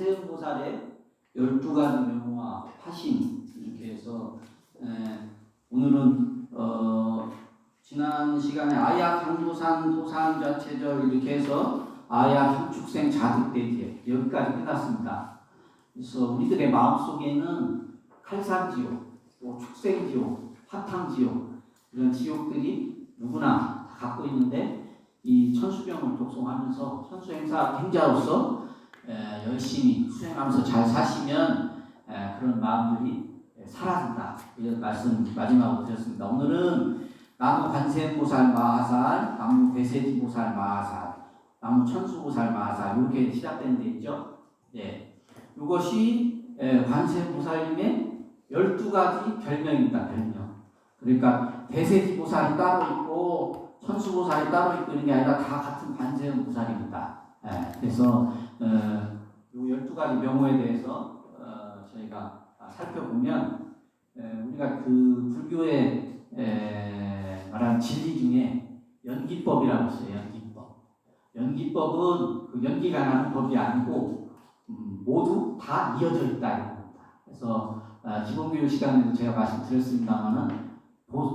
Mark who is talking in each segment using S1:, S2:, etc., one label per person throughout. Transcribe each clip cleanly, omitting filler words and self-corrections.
S1: 관세음보살의 12가지 명화 화신 이렇게 해서 오늘은 지난 시간에 아야 강도산 도산자체절 이렇게 해서 아야 형축생 자득대제 여기까지 끝났습니다. 그래서 우리들의 마음속에는 칼산지옥, 또 축생지옥, 화탕지옥 이런 지옥들이 누구나 다 갖고 있는데 이 천수병을 독송하면서 천수행자로서 열심히 수행하면서 잘 사시면 그런 마음들이 사라진다. 이런 말씀 마지막으로 드렸습니다. 오늘은 나무 관세음보살 마하살, 나무 대세지보살 마하살, 나무 천수보살 마하살 이렇게 시작되는 데 있죠. 이것이 관세음보살님의 12가지 별명입니다. 별명. 그러니까 대세지보살이 따로 있고 천수보살이 따로 있고 이런 게 아니라 다 같은 관세음보살입니다. 그래서 이 12가지 명호에 대해서 저희가 살펴보면 우리가 그 불교의 말하는 진리 중에 연기법이라고 있어요. 연기법은 그 연기가 나는 법이 아니고 모두 다 이어져 있다 이런 겁니다. 그래서 기본교육 시간에도 제가 말씀드렸습니다만은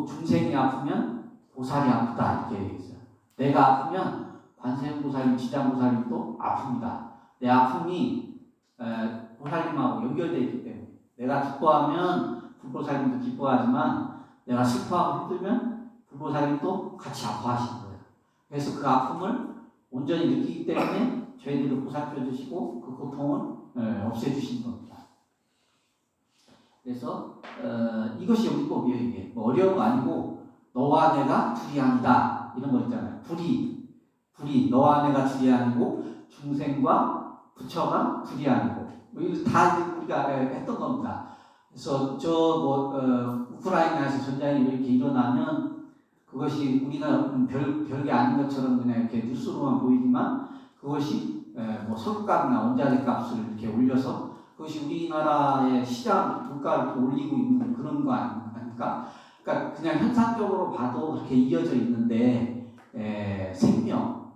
S1: 중생이 아프면 보살이 아프다 이렇게 얘기했어요. 내가 아프면 관세음보살님, 지장보살님도 아픕니다. 내 아픔이 보살님하고 연결되어 있기 때문에 내가 기뻐하면 불보살님도 기뻐하지만 내가 슬퍼하고 힘들면 불보살님도 같이 아파하시는 거예요. 그래서 그 아픔을 온전히 느끼기 때문에 저희들을 보살펴 주시고 그 고통을 없애주시는 겁니다. 그래서 이것이 연기법이에요. 이게 뭐 어려운 거 아니고 너와 내가 둘이 아니다 이런 거 있잖아요. 불이 너와 내가 둘이 아니고 중생과 부처가 둘이 아니고 이거 다 우리가 했던 겁니다. 그래서 우크라이나에서 전쟁이 이렇게 일어나면 그것이 우리는 별게 아닌 것처럼 그냥 이렇게 뉴스로만 보이지만 그것이 석유값이나 원자재 값을 이렇게 올려서 그것이 우리나라의 시장 물가를 올리고 있는 그런 거 아닙니까? 그러니까 그냥 현상적으로 봐도 그렇게 이어져 있는데 생명,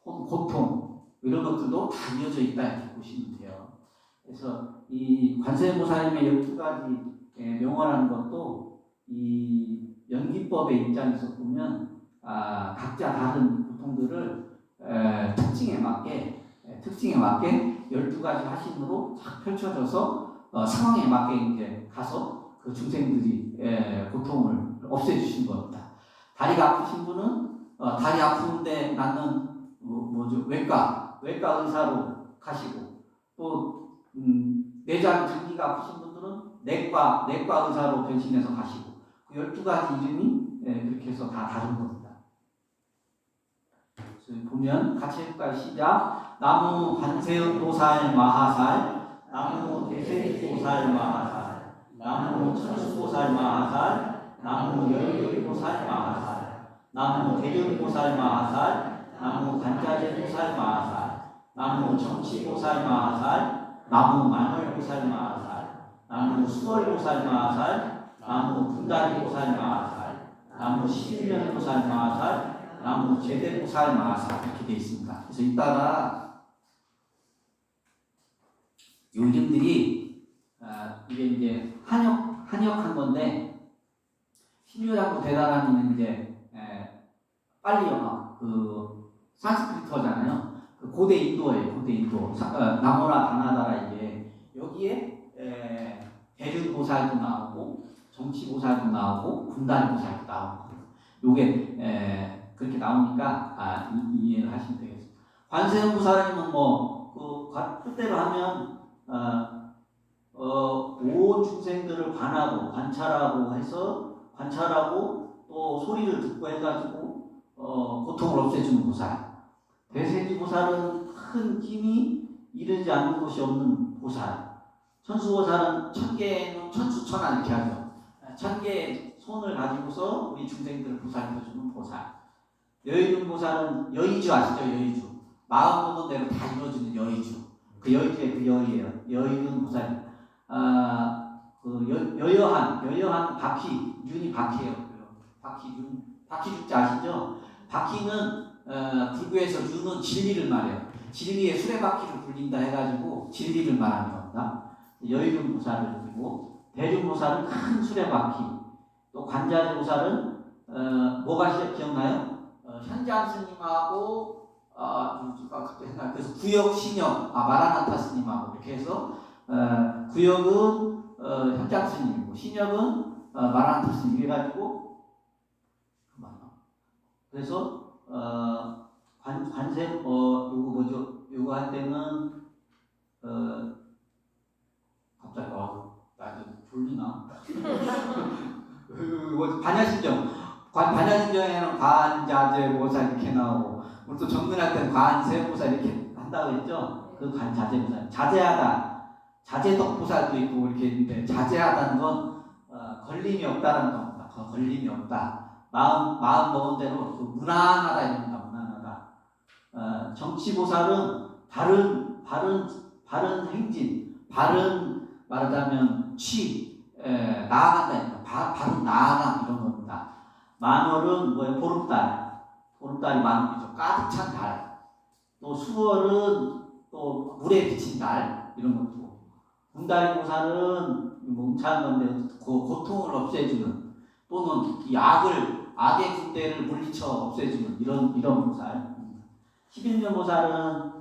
S1: 고통 이런 것들도 다 이어져 있다 이렇게 보시면 돼요. 그래서 이 관세음보살님의 12가지 명화라는 것도 이 연기법의 입장에서 보면 각자 다른 고통들을 특징에 맞게 12가지 화신으로 착 펼쳐져서 상황에 맞게 이제 가서 그 중생들이 고통을 없애주신 겁니다. 다리가 아프신 분은 다리 아픈데 낫는 외과 의사로 가시고 또 내장 장기가 아프신 분들은 내과 의사로 변신해서 가시고 그 12가지 이름이 그렇게 해서 다 다른 겁니다. 그래서 보면 같이 해볼까요? 시작. 나무 관세음보살 마하살, 나무 대세지보살 마하살, 나무 천수보살 마하살, 나무 열교보살 마하살, 나무 대륜보살 마하살, 나무 관자재보살 마하살, 나무 정치보살 마하살, 나무 만월보살 마하살, 나무 수월보살 마하살, 나무 분다리보살 마하살, 나무 11년보살 마하살, 나무 제대보살 마하살 이렇게 되어 있습니다. 그래서 이따가 이 이름들이 이게 이제 한역한 건데 신유라고 대단한 이제 빨리 영어 그 산스크리트어잖아요. 그 고대 인도예요. 고대 인도. 나무라 다나다라 이게 여기에 대륜보살도 나오고 정치보살도 나오고 분단보살도 나오고 요게 그렇게 나오니까 이해를 하시면 되겠습니다. 관세음보살님은 그 뜻대로 하면 온 중생들을 관찰하고 또 소리를 듣고 해가지고 고통을 없애주는 보살. 대세지보살은 큰 힘이 이르지 않는 곳이 없는 보살. 천수보살은 천개는 천수천하 이렇게 하죠. 1000개의 손을 가지고서 우리 중생들을 보살펴주는 보살. 여의륜보살은 여의주 아시죠? 여의주. 마음 먹은 대로 다 이루어지는 여의주. 그 여의주의 그 여의예요. 여의륜보살. 여여한 바퀴, 윤이 바퀴예요. 바퀴 죽자 아시죠? 바퀴는 불교에서 윤은 진리를 말해요. 진리의 수레바퀴를 굴린다 해가지고 진리를 말하는 겁니다. 여의도보살을 그리고 대중보살은 큰 수레바퀴, 또 관자재보살은 뭐가 기억나요? 현장 스님하고 갑자기 생각. 그래서 구역 신역 마라나타 스님하고 이렇게 해서 구역은 현장 스님이고 신역은 마라나타 스님 해가지고 그래서 관세 요거 뭐죠? 요거 할 때는 갑자기 나도 졸리나? 반야심정에는 관자재보살 이렇게 나오고 또 정문할 때는 관세보살 이렇게 한다고 했죠? 그 관자재보살 자제하다 자제덕보살도 있고 이렇게 있는데 자제하다는 건 걸림이 없다는 겁니다. 걸림이 없다. 마음 먹은 대로 무난하다 이런 겁니다. 무난하다. 정치보살은 바른 행진, 말하자면 나아간다. 바른 나아감 이런 겁니다. 만월은 뭐예요? 보름달이 만월이죠. 가득 찬 달. 또 수월은 또 물에 비친 달 이런 것도. 군다리보살은 뭉찬 건데 고통을 없애주는 또는 이 악의 군대를 물리쳐 없애주는 이런 보살. 11년 보살은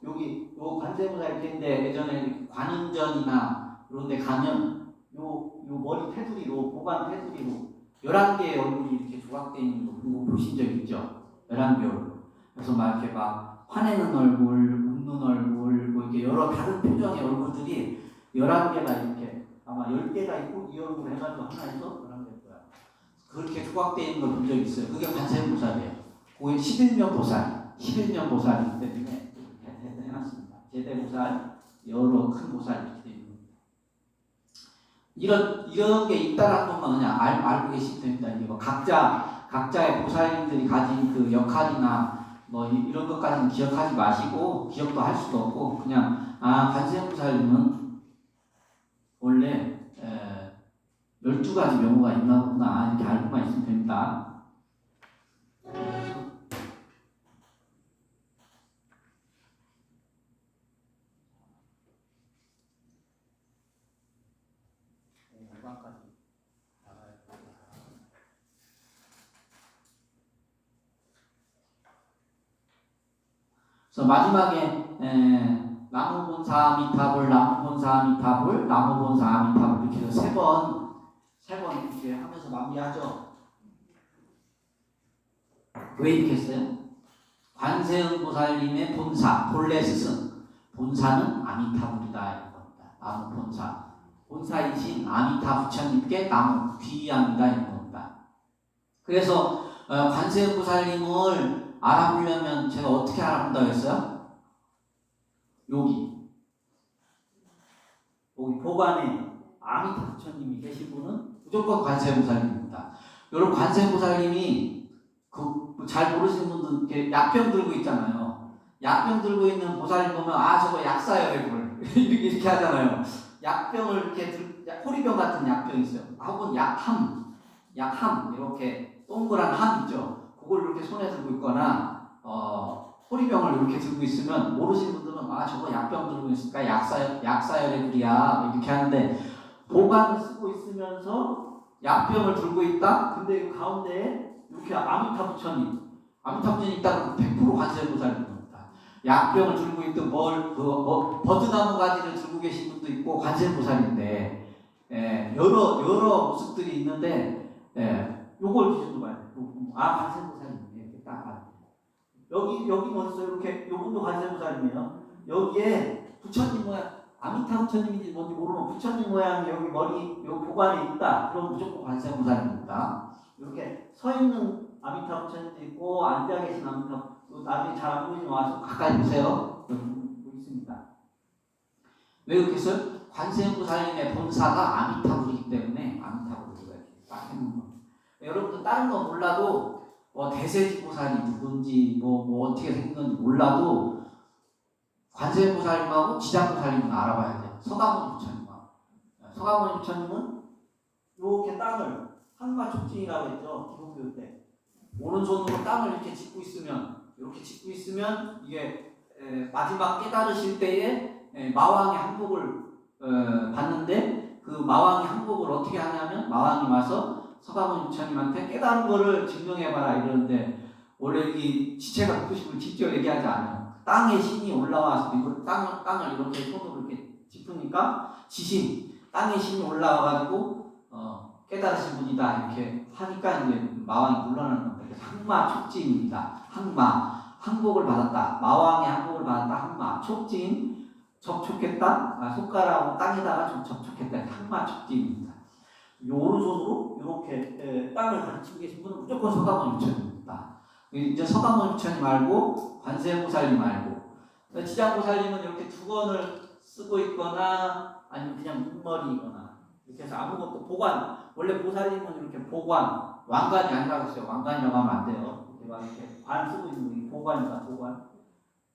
S1: 여기 요 관세보살 이렇게 있는데 예전에 관음전이나 이런 데 가면 요 머리 테두리로 보관 테두리로 11개의 얼굴이 이렇게 조각되어 있는 거 보신 적 있죠? 11개 얼굴. 그래서 막 이렇게 막 화내는 얼굴, 웃는 얼굴, 뭐 이렇게 여러 다른 표정의 얼굴들이 11개가 이렇게 아마 10개가 있고 이 얼굴 해가지고 하나에서 11개일 거야. 그렇게 조각되어 있는 걸 본 적이 있어요. 그게 관세음보살이에요. 그게 11년 보살이기 때문에 이렇게 해놨습니다. 제대보살, 여러 큰 보살 이렇게 되어 있는 이런 게 있다라는 것만 그냥 알고 계시면 됩니다. 이게 뭐 각자의 보살님들이 가진 그 역할이나 뭐 이런 것까지는 기억하지 마시고 기억도 할 수도 없고 그냥 관세음보살님은 원래 12가지 명호가 있나 보구나 이렇게 알고만 있으면 됩니다. 그래서 마지막에 나무본사 아미타불 이렇게 해서 세 번 이렇게 하면서 마무리하죠. 왜 이렇게 했어요? 관세음보살님의 본래 스승 본사는 아미타불이다 이런 겁니다. 나무 본사이신 아미타 부처님께 나무 귀의합니다 이런 겁니다. 그래서 관세음보살님을 알아보려면 제가 어떻게 알아본다고 했어요? 여기 보관에 아미타 부처님이 계신 분은 무조건 관세음보살님입니다. 여러분 관세음보살님이 잘 모르시는 분들은 이렇게 약병 들고 있잖아요. 약병 들고 있는 보살님 보면 저거 약사열애불 이렇게 하잖아요. 약병을 이렇게 호리병 같은 약병이 있어요. 혹은 약함 이렇게 동그란 함 있죠. 그걸 이렇게 손에 들고 있거나 호리병을 이렇게 들고 있으면 모르시는 분들은 저거 약병 들고 있으니까 약사열애불이야 이렇게 하는데 보관을 쓰고 있으면서 약병을 들고 있다. 근데 그 가운데에 이렇게 아미타 부처님 있다면 100% 관세음보살입니다. 약병을 들고 있든 버드나무 가지를 들고 계신 분도 있고 관세음보살인데 여러 모습들이 있는데 요걸 기준으로 봐야 돼요. 관세음보살이네 이렇게 딱 봐야 돼요. 여기 먼저 이렇게 요분도 관세음보살이네요. 여기에 부처님 모양 아미타 부처님인지 뭔지 모르면 부처님 모양이 여기 머리 요 보관에 있다. 그럼 무조건 관세음보살입니다. 이렇게 서 있는 아미타 부처님도 있고 앉아 계신 아미타 나중에 잘 안 보이지만 와서 가까이 보세요. 있습니다. 왜 그렇게 했어요? 관세음보살님의 본사가 아미타불이기 때문에 아미타불을 이렇게 딱 해놓은 겁니다. 여러분들 다른 거 몰라도 대세지보살이 누군지 뭐 어떻게 생긴 건지 몰라도 관세음보살님하고 지장보살님은 알아봐야 돼요. 서가모니 부처님은 이렇게 땅을 한마 촉진이라고 했죠. 기본교육 때. 오른손으로 땅을 이렇게 짚고 있으면 이게 마지막 깨달으실 때에 마왕의 항복을 받는데 그 마왕의 항복을 어떻게 하냐면 마왕이 와서 서가모니 부처님한테 깨달은 거를 증명해봐라 이러는데 원래 이 지체가 부심을 직접 얘기하지 않아요. 땅에 신이 올라와서 이걸 땅을 이렇게 손으로 이렇게 짚으니까 지신 땅에 신이 올라와가지고 깨달으신 분이다 이렇게 하니까 이제 마왕이 물러나는 겁니다. 그래서 항마 촉진입니다. 항복을 받았다. 마왕의 항복을 받았다. 항마 촉진 접촉했다. 손가락으로 땅에다가 좀 접촉했다. 항마 촉진입니다. 이 오른손으로 이렇게 땅을 가르치고 계신 분은 무조건 서가모니 부처님입니다. 이제 서가모니 부처님 말고 관세음보살님 말고 지장보살님은 이렇게 두건을 쓰고 있거나 아니면 그냥 눈머리이거나 이렇게 해서 아무것도 보관 원래 보살님은 이렇게 보관 왕관이 아니라고 했어요. 왕관이라고 하면 안 돼요. 이렇게 관 쓰고 있는 게 보관이다. 보관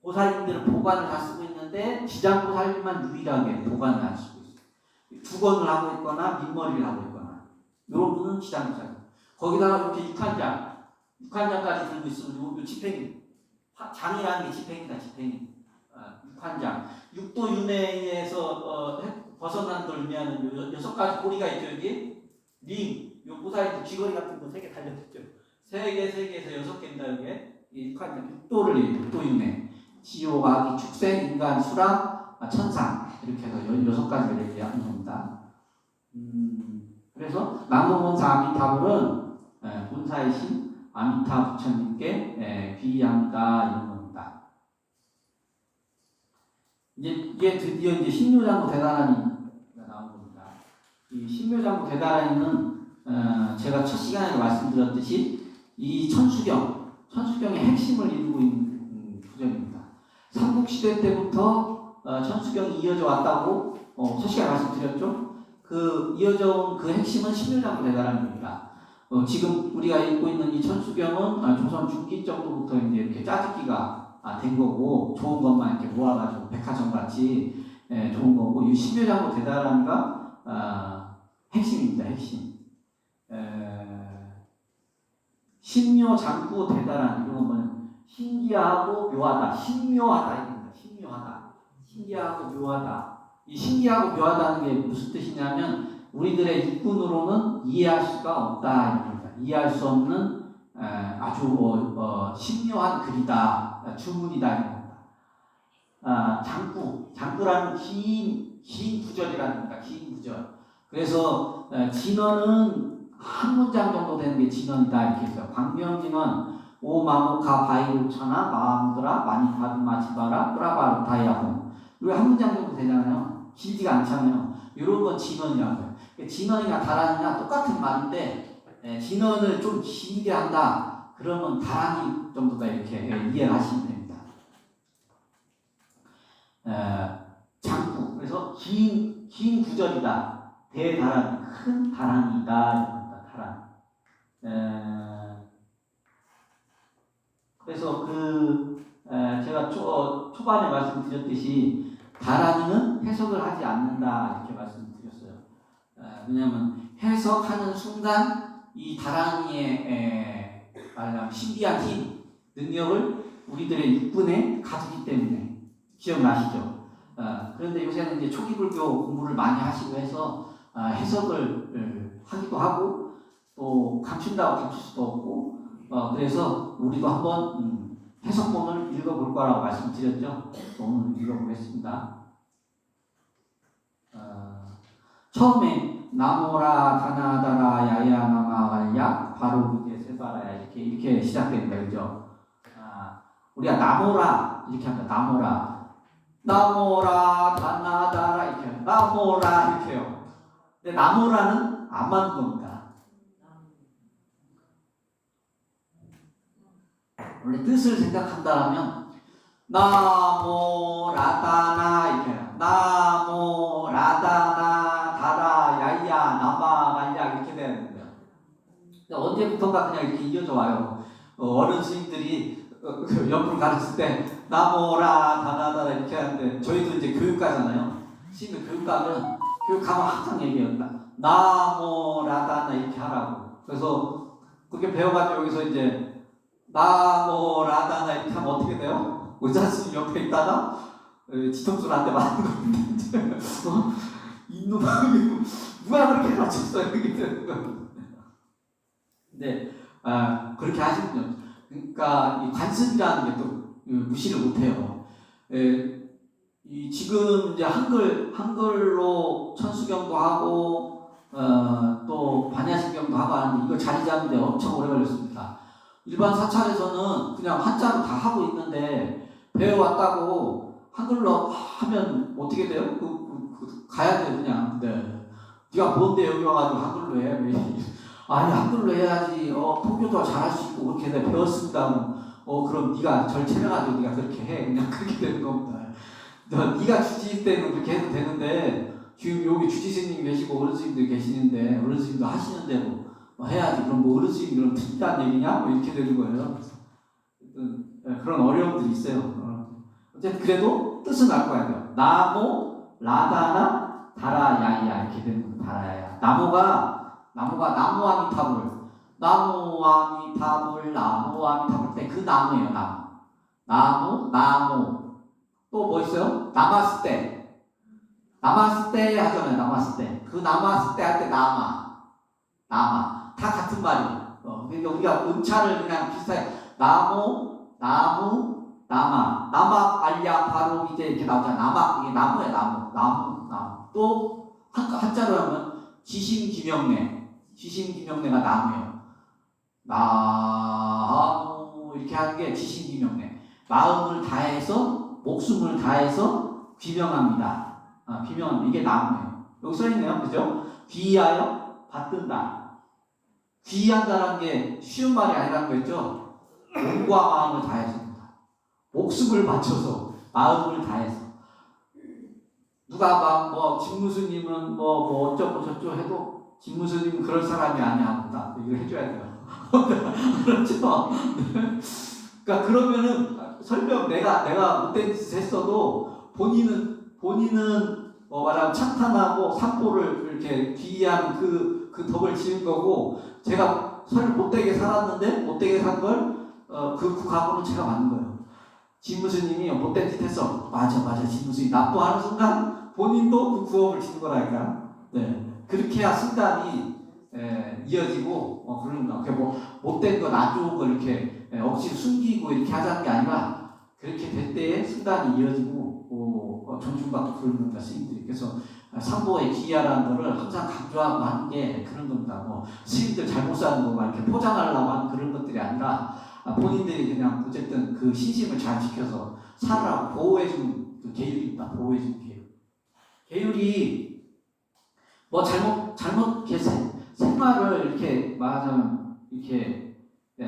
S1: 보살님들은 보관을 다 쓰고 있는데 지장보살님만 유일하게 보관을 안 쓰고 있어요. 두건을 하고 있거나 민머리를 하고 있거나 이런 분은 지장보살 거기다가 이렇게 육한장까지 들고 있으면 요 지팽이 장이라는 게 지팽이다. 지팽이 육한장 육도 윤회에서 벗어난 걸 의미하는 6가지 고리가 있죠. 여기 링, 요 보살이 귀걸이 같은 거 3개 달려있죠. 3개에서 6개입니다. 여기에 이 육한장 육도를 육도윤회 지옥, 악이, 축생, 인간, 수락, 천상 이렇게 해서 6가지를 얘기하는 겁니다. 그래서 나무본사 아미타불은 본사이신 아미타 부처님께 비의합니다 이런 겁니다. 이게 드디어 이제 신묘장구 대단한이가 나온 겁니다. 이 신묘장구 대단한이는 제가 첫 시간에 말씀드렸듯이 이 천수경의 핵심을 이루고 있는 구절입니다. 삼국시대 때부터 천수경이 이어져 왔다고 첫 시간에 말씀드렸죠. 그 이어져 온 그 핵심은 신묘장구 대단한입니다. 지금 우리가 읽고 있는 이 천수경은 조선 중기 정도부터 이제 이렇게 짜집기가 된 거고 좋은 것만 이렇게 모아가지고 백화점 같이 좋은 거고 이 신묘장구 대단한이가 핵심입니다. 핵심. 신묘장구 대단한 이런 건 신기하고 묘하다, 신묘하다 이겁니다. 신기하고 묘하다. 이 신기하고 묘하다는 게 무슨 뜻이냐면 우리들의 육군으로는 이해할 수가 없다 이런 겁니다. 이해할 수 없는 아주 신묘한 글이다, 주문이다 이런 겁니다. 장구라는 긴 구절이라는 겁니다. 긴 구절. 그래서 진언은 한 문장 정도 되는 게 진언이다 이렇게 했어요. 광명진언 오마모카 바이오차나 마함드라 마니타드마 지바라 뿌라바르 다이아홈 이거 한 문장 정도 되잖아요. 길지가 않잖아요. 이런 건 진언이라고요. 진언이나 다란이나 똑같은 말인데 진언을 좀 길게 한다 그러면 다란이 정도다 이렇게 이해를 하시면 됩니다. 장구 그래서 긴 구절이다. 대다란이 큰 다란이다 이런 겁니다. 다란. 그래서 제가 초반에 말씀드렸듯이 다란이는 해석을 하지 않는다 이렇게 말씀드렸어요. 왜냐하면 해석하는 순간 이 다란이의 말하자면 신비한 힘, 능력을 우리들의 육군에 가두기 때문에 기억나시죠? 그런데 요새는 이제 초기불교 공부를 많이 하시고 해서 해석을 하기도 하고 또 감춘다고 감출 수도 없고 그래서 우리도 한번 해석본을 읽어볼 거라고 말씀드렸죠. 오늘 읽어보겠습니다. 처음에 나모라 가나다라 야야나마 갈야 바로 이제 세바라야 이렇게 시작됩니다. 그죠? 우리가 나모라 이렇게 합니다. 나모라 가나다라 이렇게 해요. 나모라 이렇게 해요. 근데 나모라는 안 맞는 겁니다. 원래 뜻을 생각한다면 나모라다나 이렇게 해요. 나모라다나 다라 야야 나마 갈야 이렇게 되는 거예요. 언제부턴가 그냥 이렇게 이어져 와요. 어른 스님들이 옆으로 가르칠 때 나모라 다나다라 이렇게 하는데 저희도 이제 교육가잖아요. 스님들 교육가면 항상 얘기한다. 나모라다나 이렇게 하라고. 그래서 그렇게 배워가지고 여기서 이제 나모라다나 이렇게 하면 어떻게 돼요? 의사 스님 옆에 있다가 뒤통수를 한 대 맞는 건데 이놈아 누가 그렇게 가르쳤어 이렇게 되는 거예요. 근데 그렇게 하시군요. 그러니까 이 관습이라는 게 또 무시를 못해요. 지금 이제 한글로 천수경도 하고 또 반야심경도 하고 하는데 이거 자리 잡는데 엄청 오래 걸렸습니다. 일반 사찰에서는 그냥 한자로 다 하고 있는데 배워왔다고 한글로 하면 어떻게 돼요? 가야 돼요 그냥. 네. 네가 뭔데 여기 와가지고 한글로 해? 아니 한글로 해야지. 통교도 잘할 수 있고 그렇게 내가 배웠습니다. 그럼 네가 절 차려가지고 네가 그렇게 해. 그냥 그렇게 되는 겁니다. 네가 주지 때는 그렇게 해도 되는데 지금 여기 주지 스님 계시고 어른 스님들 계시는데 어른 스님도 하시는 대로 해야지. 그럼 뭐 어른 스님 그럼 틀리다는 얘기냐? 뭐 이렇게 되는 거예요. 그런 어려움들이 있어요. 어쨌든 그래도 뜻은 알고 가야 돼요. 나모 라다나 다라야야 이렇게 되는 거예요. 다라야야. 나무가 나무아미타불 때 그 나무예요. 나무 또 뭐 있어요? 나마스테 하잖아요. 나마스테 그 나마스테 할 때 나마 다 같은 말이에요. 그러니까 우리가 음차를 그냥 비슷하게 나무 나막 알야 바로 이제 이렇게 나오잖아. 나막 이게 나무야. 나무 또 한자로 하면 지심기명래가 나무예요. 나무 이렇게 하는 게 지심기명래. 마음을 다해서 목숨을 다해서 귀명합니다. 귀명합니다. 이게 나무예요. 여기 써있네요. 그죠? 귀하여 받든다. 귀한다는 게 쉬운 말이 아니라는 거였죠. 몸과 마음을 다해서입니다. 목숨을 바쳐서 마음을 다해서. 누가 막 진무스님은 뭐 어쩌고 저쩌고 해도 진무스님은 그럴 사람이 아니야. 이거 해줘야 돼요. 그렇죠? 그러니까 그러면은 설령 내가 못된 짓을 했어도 본인은 말하면 찬탄하고 산보를 이렇게 귀의하는 그 덕을 지은 거고 제가 설령 못되게 살았는데 못되게 산 걸 그 각오는 제가 받는 거예요. 진무스님이 못된 짓 했어. 맞아. 진무스님 납부하는 순간 본인도 그 구업을 지는 거라니까. 네. 그렇게 해야 순간이 이어지고 그런 거. 뭐 못된 거 안 좋은 거 이렇게 억지로 숨기고 이렇게 하자는 게 아니라 그렇게 될 때에 순간이 이어지고 존중받고 그런 겁니다. 스님들이. 그래서 상보의 기야라는 거를 항상 강조하고 하는 게 그런 겁니다. 스님들 잘못 사는 거 막 이렇게 포장하려고 하는 그런 것들이 아니라 본인들이 그냥 어쨌든 그 신심을 잘 지켜서 살아라고 보호해주는 그 계율입니다. 보호해주는 계율. 계율이 뭐 잘못 생활을 이렇게 말하자면 이렇게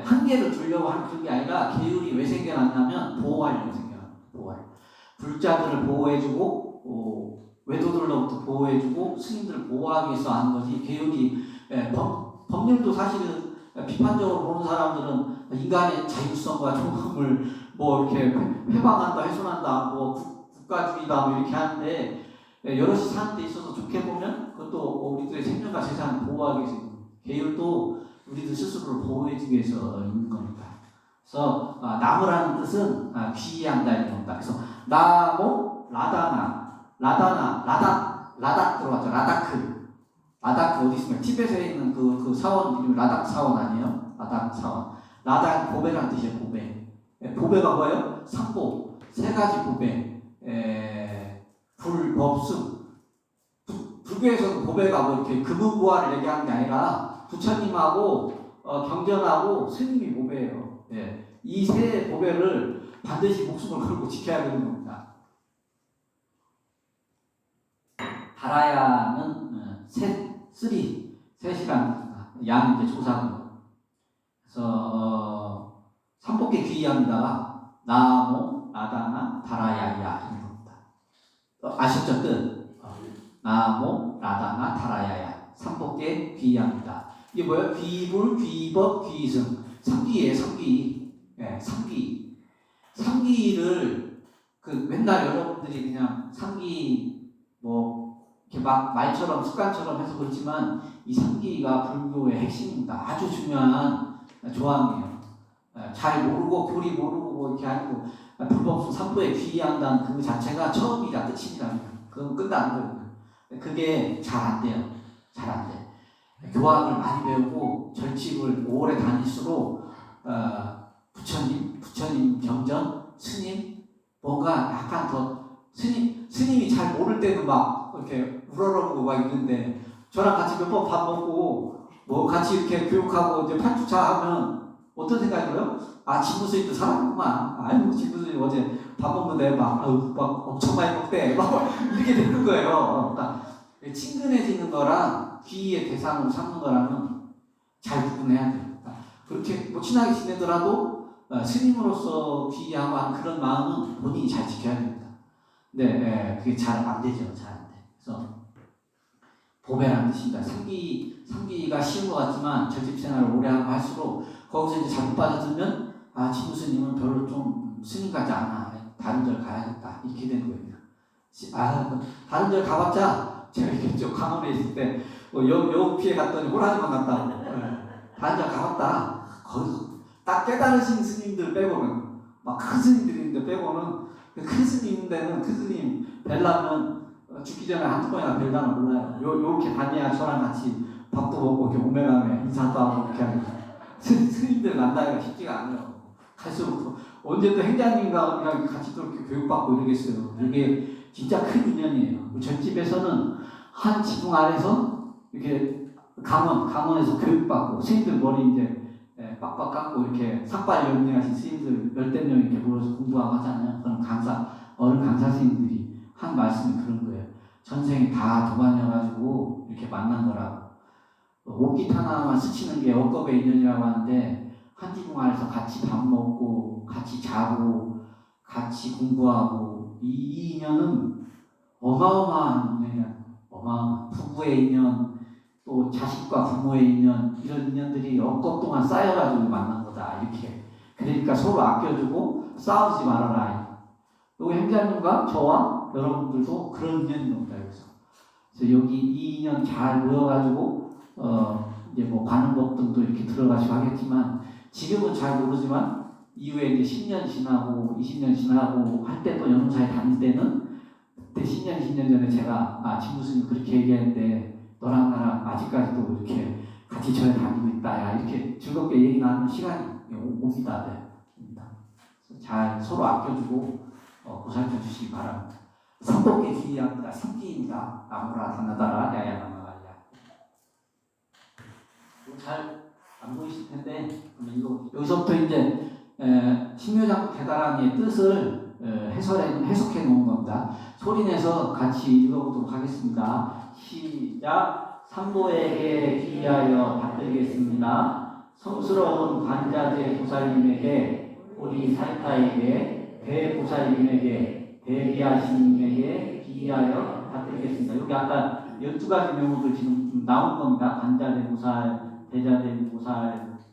S1: 한계를 두려고 하는 그런 게 아니라 계율이 왜 생겨났냐면 보호하려고 생겨납니다. 불자들을 보호해주고 외도들로부터 보호해주고 스님들을 보호하기 위해서 하는 거지. 계율이 법률도 사실은 비판적으로 보는 사람들은 인간의 자율성과 존엄을 이렇게 회방한다, 훼손한다, 국가주의다 이렇게 하는데 여럿이 사는 데 있어서 좋게 보면 그것도 우리들의 생명과 재산을 보호하기 위해서 계율도 우리들 스스로를 보호해주기 위해서 있는 겁니다. 그래서 나무라는 뜻은 귀의한다 이런 겁니다. 그래서 나무 라닥 들어왔죠. 라다크 어디 있습니까? 티벳에 있는 그 사원 이름이 라닥 사원 아니에요? 라닥 사원. 라닥 보배라는 뜻이에요. 보배가 뭐예요? 삼보. 세 가지 보배. 불법승. 불교에서는 보배가 이렇게 금은보화를 얘기하는 게 아니라 부처님하고 경전하고 스님이 보배예요. 이 세 보배를 반드시 목숨을 걸고 지켜야 되는 겁니다. 다라야는 셋이라는 야는 이제 조사고요. 그래서 삼법계 귀의합니다가 나모, 라다나, 다라야야 이런 겁니다. 아셨죠? 뜻? 나모, 라다나, 다라야야 삼법계 귀의합니다. 이게 뭐예요? 귀불, 귀법, 귀승. 삼귀예요. 삼귀를 맨날 여러분들이 그냥 삼귀 이렇게 막 말처럼 습관처럼 해서 그렇지만 이 삼귀가 불교의 핵심입니다. 아주 중요한 조항이에요. 잘 모르고 교리 모르고 이렇게 아니고 불법수 삼보에 귀의한다는 그 자체가 처음이자 끝입니다. 그건 끝나는 거예요. 그게 잘 안 돼요. 잘 안 돼. 교황을 많이 배우고 절집을 오래 다닐수록 부처님 경전, 스님 뭔가 약간 더 스님이 잘 모를 때는 막 이렇게 우러러보고 막 있는데 저랑 같이 몇 번 밥 먹고 뭐 같이 이렇게 교육하고 이제 8주차 하면 어떤 생각이 들어요? 아, 진무스님도 살았구만. 아이고, 진무스님 어제 밥 먹는데 막 엄청 많이 먹대. 막 이렇게 되는 거예요. 그러니까 친근해지는 거랑 귀의의 대상으로 삼는 거랑은 잘 구분해야 돼요. 그러니까 그렇게 뭐 친하게 지내더라도 스님으로서 귀의하고 하는 그런 마음은 본인이 잘 지켜야 됩니다. 근데 그게 잘 안 되죠. 잘 안 돼. 그래서 보배라는 뜻입니다. 삼기가 쉬운 것 같지만 절집 생활을 오래 하고 할수록 거기서 이제 잘못 빠져들면 아, 진무스님은 별로 좀 스님 같지 않아. 다른 절 가야겠다. 이렇게 되는 겁니다. 다른 절 가봤자 제가 이렇게 좀 강원에 있을 때 여우피에 갔더니 호랑이만 갔다고. 다른 절 가봤다. 거기서 딱 깨달으신 스님들 빼고는 막 큰 스님들이 있는데 빼고는 큰 스님 있는 데는 큰 스님 뵈려면 죽기 전에 한두 번이나 뵐라면 몰라요. 요렇게 다녀야 저랑 같이 밥도 먹고 이렇게 오메가메 인사도 하고 이렇게 합니다. 스님들 만나기가 쉽지가 않아요. 갈수록 언제 또 행자님과 같이 또 이렇게 교육받고 이러겠어요. 이게 진짜 큰 인연이에요. 절집에서는 한 지붕 아래서 이렇게 강원에서 교육받고 스님들 머리 이제 빡빡 깎고 이렇게 삭발 연명하신 스님들 열댓 명 이렇게 모여서 공부하고 하잖아요. 그런 어른 강사 스님들이 한 말씀이 그런 거예요. 전생이 다 도반이어가지고 이렇게 만난 거라고. 옷깃 하나만 스치는 게 억겁의 인연이라고 하는데 한 지붕 안에서 같이 밥 먹고 같이 자고 같이 공부하고 이 인연은 어마어마한 인연이야. 어마어마한 부부의 인연 또 자식과 부모의 인연 이런 인연들이 억겁 동안 쌓여가지고 만난 거다 이렇게. 그러니까 서로 아껴주고 싸우지 말아라. 요 행자님과 저와 여러분들도 그런 인연이 겁니다. 그래서 여기 이 인연 잘 모여가지고 이제 뭐 관음법 등도 이렇게 들어가시고 하겠지만 지금은 잘 모르지만 이후에 이제 10년 지나고 20년 지나고 할 때 또 연음사에 다닐 때는 그때 10년, 20년 전에 제가 진무스님 그렇게 얘기했는데 너랑 나랑 아직까지도 이렇게 같이 절에 다니고 있다. 야, 이렇게 즐겁게 얘기 나누는 시간이 옵니다. 네. 잘 서로 아껴주고 보살펴 주시기 바랍니다. 삼법계 귀의합니다. 삼기입니다. 아무라 다나다라 야야나마가야. 잘 안 보이실 텐데 이거 여기서부터 이제 신묘장구 대다랑의 뜻을 해석해 놓은 겁니다. 소리내서 같이 읽어보도록 하겠습니다. 시작. 삼보에게 귀의하여 받들겠습니다. 성스러운 관자재 보살님에게 우리 사이타에게 대보살님에게 대비하신님에게 귀의하여 받들겠습니다. 여기 아까 12가지 명호들 지금 나온 겁니다. 관자재 보살, 대자재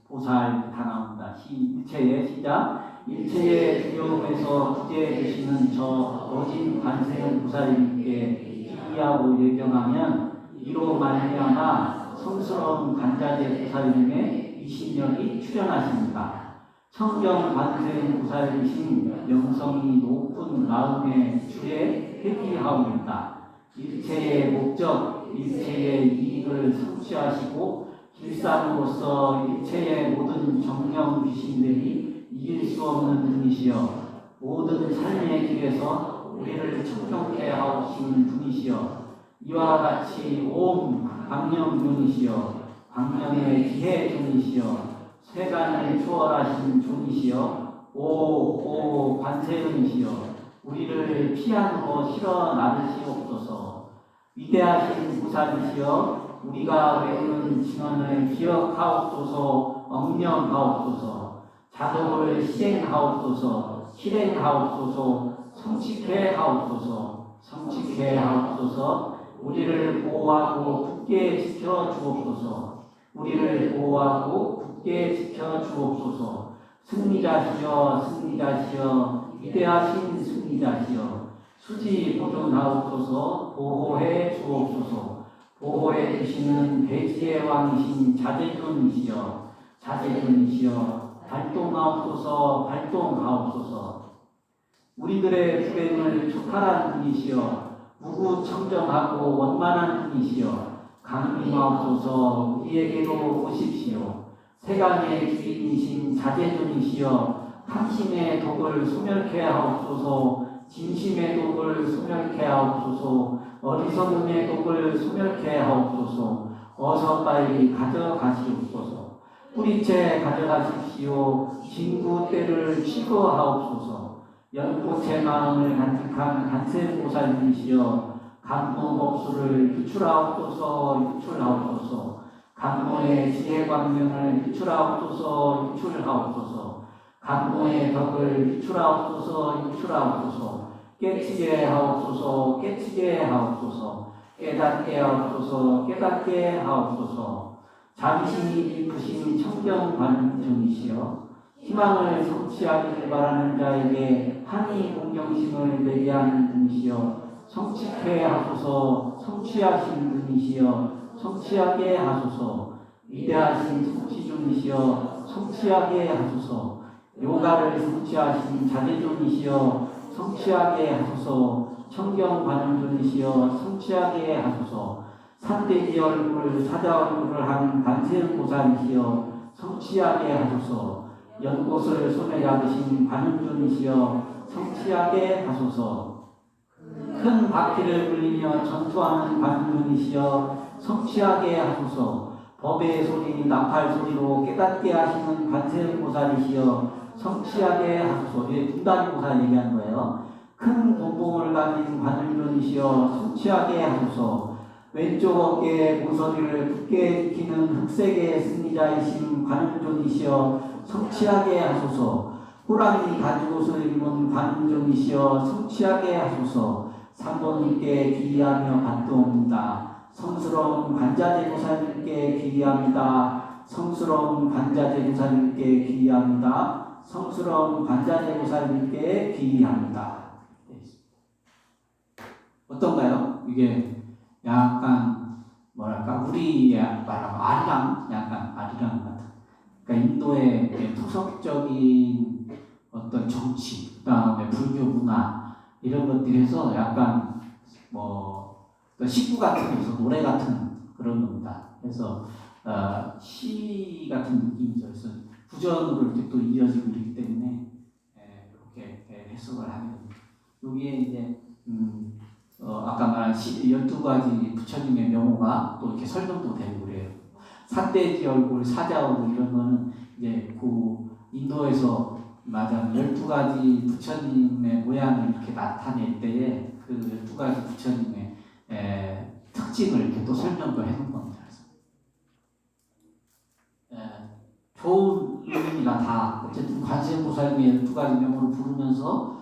S1: 보살 다 나옵니다. 일체의 시작. 일체의 두려움에서 구제해주시는 저 어진 관세음 보살님께 귀의하고 예경하면 이로 말미암아 성스러운 관자재 보살님의 이신력이 출현하십니다. 청경 관세음 보살이신 영성이 높은 마음의 주에 회귀하옵니다. 일체의 목적, 일체의 이익을 성취하시고 길상으로서 일체의 모든 정령 귀신들이 이길 수 없는 분이시여 모든 삶의 길에서 우리를 청정케 하오신 분이시여 이와 같이 옴 광명존이시여 광명의 지혜존이시여 세간을 초월하신 존이시여 오 관세음이시여 우리를 피하고 실어 나르시옵소서. 위대하신 보살이시여 우리가 외우는 진언을 기억하옵소서. 엄명하옵소서. 자독을 실행하옵소서. 실행하옵소서. 성취케 하옵소서. 성취케 하옵소서. 우리를 보호하고 굳게 지켜 주옵소서. 우리를 보호하고 굳게 지켜 주옵소서. 승리자시여 승리자시여 위대하신 승리자시여 수지 보존하옵소서. 보호해 주옵소서. 보호해 주시는 대지의 왕이신 자재존이시여 자재존이시여 발동하옵소서. 발동하옵소서. 우리들의 불행을 초탈한 분이시여 무구청정하고 원만한 분이시여 강림하옵소서. 우리에게도 오십시오. 세간의 주인이신 자제존이시여 탐심의 독을 소멸케 하옵소서. 진심의 독을 소멸케 하옵소서. 어리석음의 독을 소멸케 하옵소서. 어서 빨리 가져가시옵소서. 뿌리째 가져가십시오. 진구 때를 취거하옵소서. 연꽃의 마음을 간직한 간세보살님이시여 간모법수를 유출하옵소서. 유출하옵소서. 간모의 지혜 광명을 유출하옵소서. 유출하옵소서. 간모의 덕을 유출하옵소서. 유출하옵소서. 깨치게 하옵소서. 깨치게 하옵소서. 깨닫게 하옵소서. 깨닫게 하옵소서. 자비심이 깊으신 청정관중이시여 희망을 성취하기를 바라는 자에게 한이 공경심을 내리하는 분이시여 성취케 하소서. 성취하신 분이시여 성취하게 하소서. 위대하신 성취존이시여 성취하게 하소서. 요가를 성취하신 자제존이시여 성취하게 하소서. 청경관음존이시여 성취하게 하소서. 산돼지 얼굴 사자 얼굴을 한 관세음보살이시여 성취하게 하소서. 연꽃을 손에 잡으신 관음존이시여 성취하게 하소서. 큰 바퀴를 굴리며 전투하는 관음존이시여 성취하게 하소서. 법의 소리 나팔 소리로 깨닫게 하시는 관세음보살이시여 성취하게 하소서. 이게 분다리보살 얘기한 거예요. 큰 곤봉을 가진 관음존이시여 성취하게 하소서. 왼쪽 어깨에 모서리를 굳게 지키는 흑색의 승리자이신 관음존이시여 성취하게 하소서. 호랑이 가죽옷을 입은 관음존이시여 성취하게 하소서. 삼본님께 귀의하며 받도옵니다. 성스러운 관자재보살님께 귀의합니다. 성스러운 관자재보살님께 귀의합니다. 성스러운 관자재보살님께 귀의합니다. 어떤가요? 이게 약간 뭐랄까 우리 말하면 아리랑 약간 아리랑 같은. 그러니까 인도의 토속적인 어떤 정치, 그다음에 불교 문화 이런 것들에서 약간 뭐 시구 같은 데서 노래 같은 그런 겁니다. 그래서 시 같은 느낌이죠. 그래서 구전으로 이렇게 또 이어지고 있기 때문에 이렇게 해석을 하면 여기에 이제 아까 말한 12가지 부처님의 명호가 또 이렇게 설명도 되고 그래요. 산돼지 얼굴, 사자 얼굴 이런 거는 이제 그 인도에서 말하자면 12가지 부처님의 모양을 이렇게 나타낼 때에 그 12가지 부처님의 특징을 이렇게 또 설명도 해놓은 겁니다. 좋은 의미가 다 어쨌든 관세음보살님의 12가지 명호를 부르면서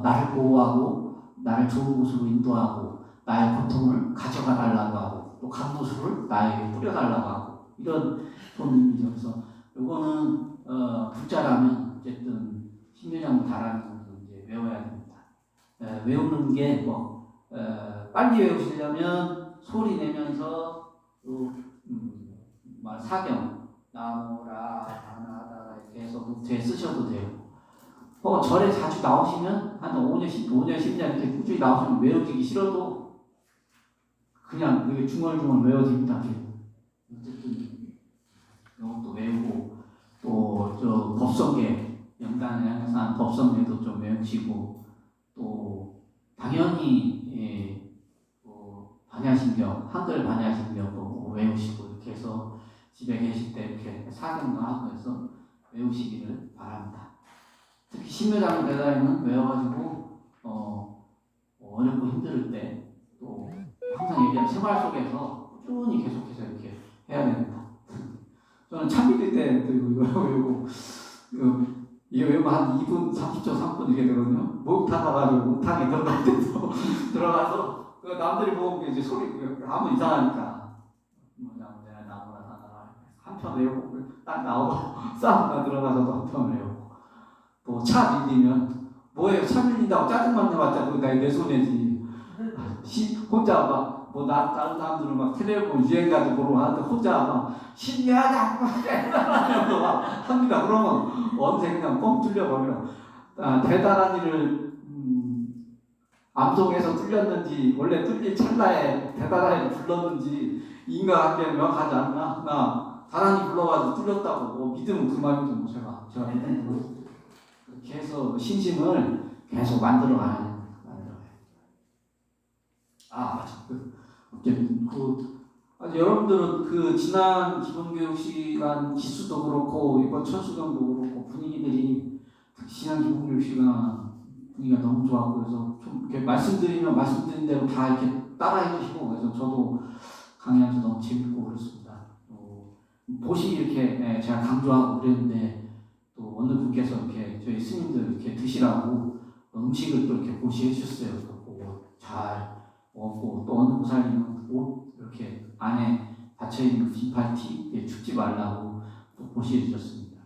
S1: 나를 보호하고 나를 좋은 곳으로 인도하고 나의 고통을 가져가 달라고 하고 또 강도수를 나에게 뿌려달라고 하고 이런 좋은 의미죠. 그래서 요거는 불자라면 어쨌든 신묘장 다라는 이제 외워야 됩니다. 외우는 게 빨리 외우시려면 소리 내면서 또 사경 나무라 하나하다 이렇게 해서 노트에 쓰셔도 돼요. 절에 자주 나오시면 한 5년, 10년 이렇게 꾸준히 나오시면 외워지기 싫어도 그냥 그게 중얼중얼 외워집니다. 어쨌든 이것도 외우고 또 저 법성계 영단에 항상 법성계도 좀 외우시고 또 당연히 반야심경 한글 반야심경도 외우시고 이렇게 해서 집에 계실 때 이렇게 사경도 하고 해서 외우시기를 바랍니다. 특히 신묘장 대단히는 외워가지고 어렵고 힘들 때 또 항상 얘기하는 생활 속에서 꾸준히 계속해서 이렇게 해야 됩니다. 저는 참기대 때 이거 외우고 이게 외우고 한 2분 30초 3분 이렇게 되거든요. 목욕탕 가가지고 목탕에 들어갈 때도 들어가서 남들이 보고 이제 소리 하면 이상하니까 내가 나무라 사나라 한편 외우고 딱 나오고 싸움가 들어가서도 한편 외우고 또 차 밀리면 뭐예요? 차 밀린다고 짜증만 내봤자 그거 내 손해지. 혼자 막 다른 사람들은 막 텔레비전 유행가도 보러 하는데 혼자 막 신기하다 막 합니다. 그러면 언제 그냥 뻥 뚫려버려. 대단한 일을 암송해서 뚫렸는지 원래 뚫릴 찰나에 대단한 일을 불렀는지 인과관계는 명확하지 않나? 나 다란히 불러가지고 뚫렸다고 믿으면 그만이죠. 뭐 제가 믿는 그렇게 해서 신심을 계속 만들어가야 돼요. 맞아. 여러분들은 그 지난 기본교육 시간 기수도 그렇고 이번 천수경도 그렇고 분위기들이 지난 기본교육 시간 분위기가 너무 좋았고 그래서 좀 이렇게 말씀드리면 말씀드린 대로 다 이렇게 따라해 주시고 그래서 저도 강의하면서 너무 재밌고 그렇습니다. 보시 이렇게 제가 강조하고 그랬는데 또 어느 분께서 이렇게 저희 스님들 이렇게 드시라고 음식을 또 이렇게 보시해 주셨어요. 그거 잘 먹고 또 어느 보살님은 옷 이렇게 안에 닫혀있는 긴팔티 춥지 말라고 또 보시해 주셨습니다.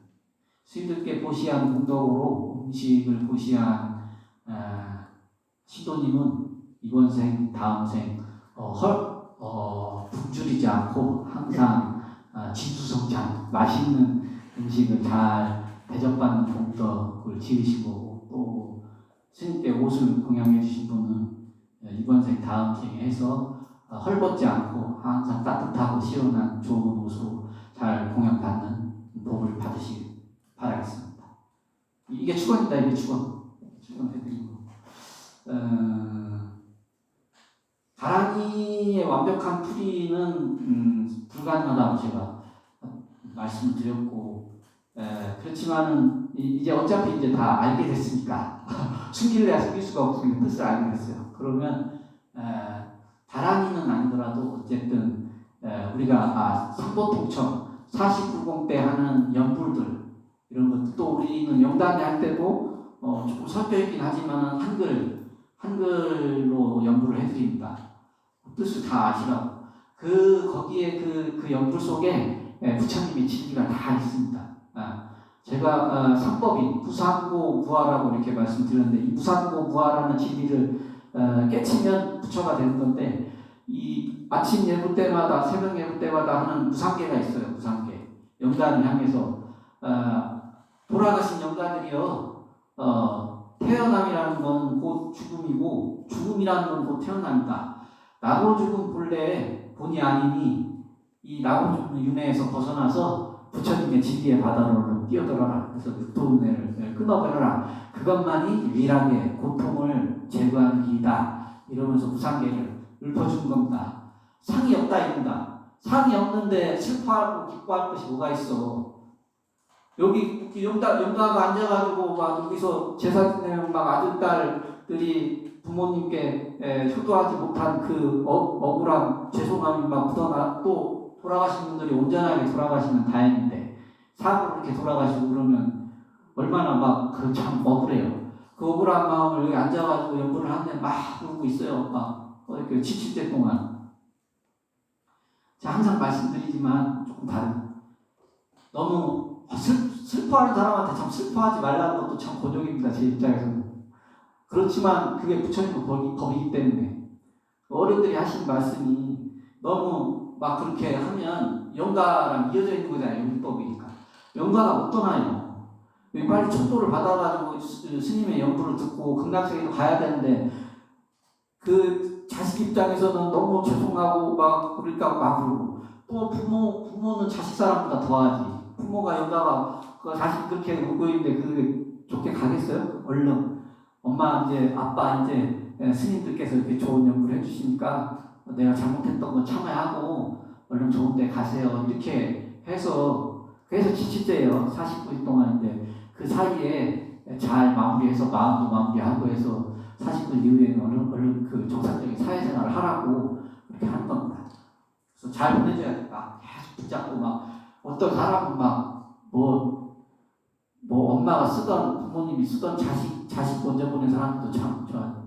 S1: 스님들께 보시한 공덕으로 음식을 보시한 시도님은 이번 생 다음 생 굶주리지 않고 항상 진수성찬 맛있는 음식을 잘 대접받는 공덕을 지으시고 또 스님께 옷을 공양해 주신 분은 이번 생 다음 생에 해서 헐벗지 않고 항상 따뜻하고 시원한 좋은 옷으로 잘 공양받는 복을 받으시길 바라겠습니다. 이게 축원입니다. 이게 축원해드리고 가랑이의 완벽한 풀이는 불가능하다고 제가 말씀을 드렸고 그렇지만은 이제 어차피 이제 다 알게 됐으니까 숨길래야 숨길 수가 없으니까 뜻을 알게 됐어요. 그러면 다란이는 아니더라도 어쨌든 우리가 삼보통청 49공 때 하는 연불들 이런 것도 또 우리는 영단회 할 때도 조금 섞여 있긴 하지만 한글로 연불을 해드립니다. 뜻을 다 아시라고. 거기에 그 연불 속에 부처님의 진리가 다 있습니다. 제가 삼법인 무상고 무아라고 이렇게 말씀드렸는데 이 무상고 무아라는 진리를 깨치면 부처가 되는 건데 이 아침 예불 때마다 새벽 예불 때마다 하는 무상계가 있어요. 무상계 영단을 향해서 돌아가신 영단들이요 태어남이라는 건 곧 죽음이고 죽음이라는 건 곧 태어납니다. 나고 죽음 본래 본이 아니니 이 나고 죽음 윤회에서 벗어나서 부처님의 진리의 바다로 뛰어들어라. 그래서 육도운해를 끊어버려라. 그것만이 유일하게 고통을 제거하는 길이다. 이러면서 무상계를 읊어준 겁니다. 상이 없다 이겁니다. 상이 없는데 슬퍼하고 기뻐할 것이 뭐가 있어. 여기 영가가 앉아가지고 막 여기서 제사 지내면 막 아들딸들이 부모님께 효도하지 못한 그 억울함, 죄송함이 막 묻어나 또 돌아가신 분들이 온전하게 돌아가시면 다행인데 사고로 이렇게 돌아가시고 그러면 얼마나 막 그 참 억울해요. 그 억울한 마음을 여기 앉아가지고 연구를 하는데 막 울고 있어요. 막 이렇게 70대 동안. 제가 항상 말씀드리지만 조금 다른. 너무 슬퍼하는 사람한테 참 슬퍼하지 말라는 것도 참 고정입니다. 제 입장에서는. 그렇지만 그게 부처님의 법이기 때문에 어른들이 하신 말씀이 너무 막 그렇게 하면 영가랑 이어져 있는 거잖아요. 율법이니까. 영가가 못 떠나요. 빨리 척도를 받아가지고 스님의 연부를 듣고 극락세계로 가야 되는데 그 자식 입장에서는 너무 죄송하고 막 그러니까 막 그러고 또 부모는 자식 사람보다 더하지. 부모가 영가가 그 자식 그렇게 울고 있는데 그게 좋게 가겠어요? 얼른 엄마 이제 아빠 이제 스님들께서 이렇게 좋은 연구를 해주시니까 내가 잘못했던 거 참아하고 얼른 좋은 데 가세요. 이렇게 해서 그래서 70대예요. 49일 동안인데 그 사이에 잘 마무리해서 마음도 마무리하고 해서 49일 이후에는 얼른 그 정상적인 사회생활을 하라고 그렇게 하는 겁니다. 그래서 잘 보내줘야 돼. 막 계속 붙잡고 막 어떤 사람은 막 뭐 엄마가 쓰던 부모님이 쓰던 자식 먼저 보낸 사람도 참 좋아요.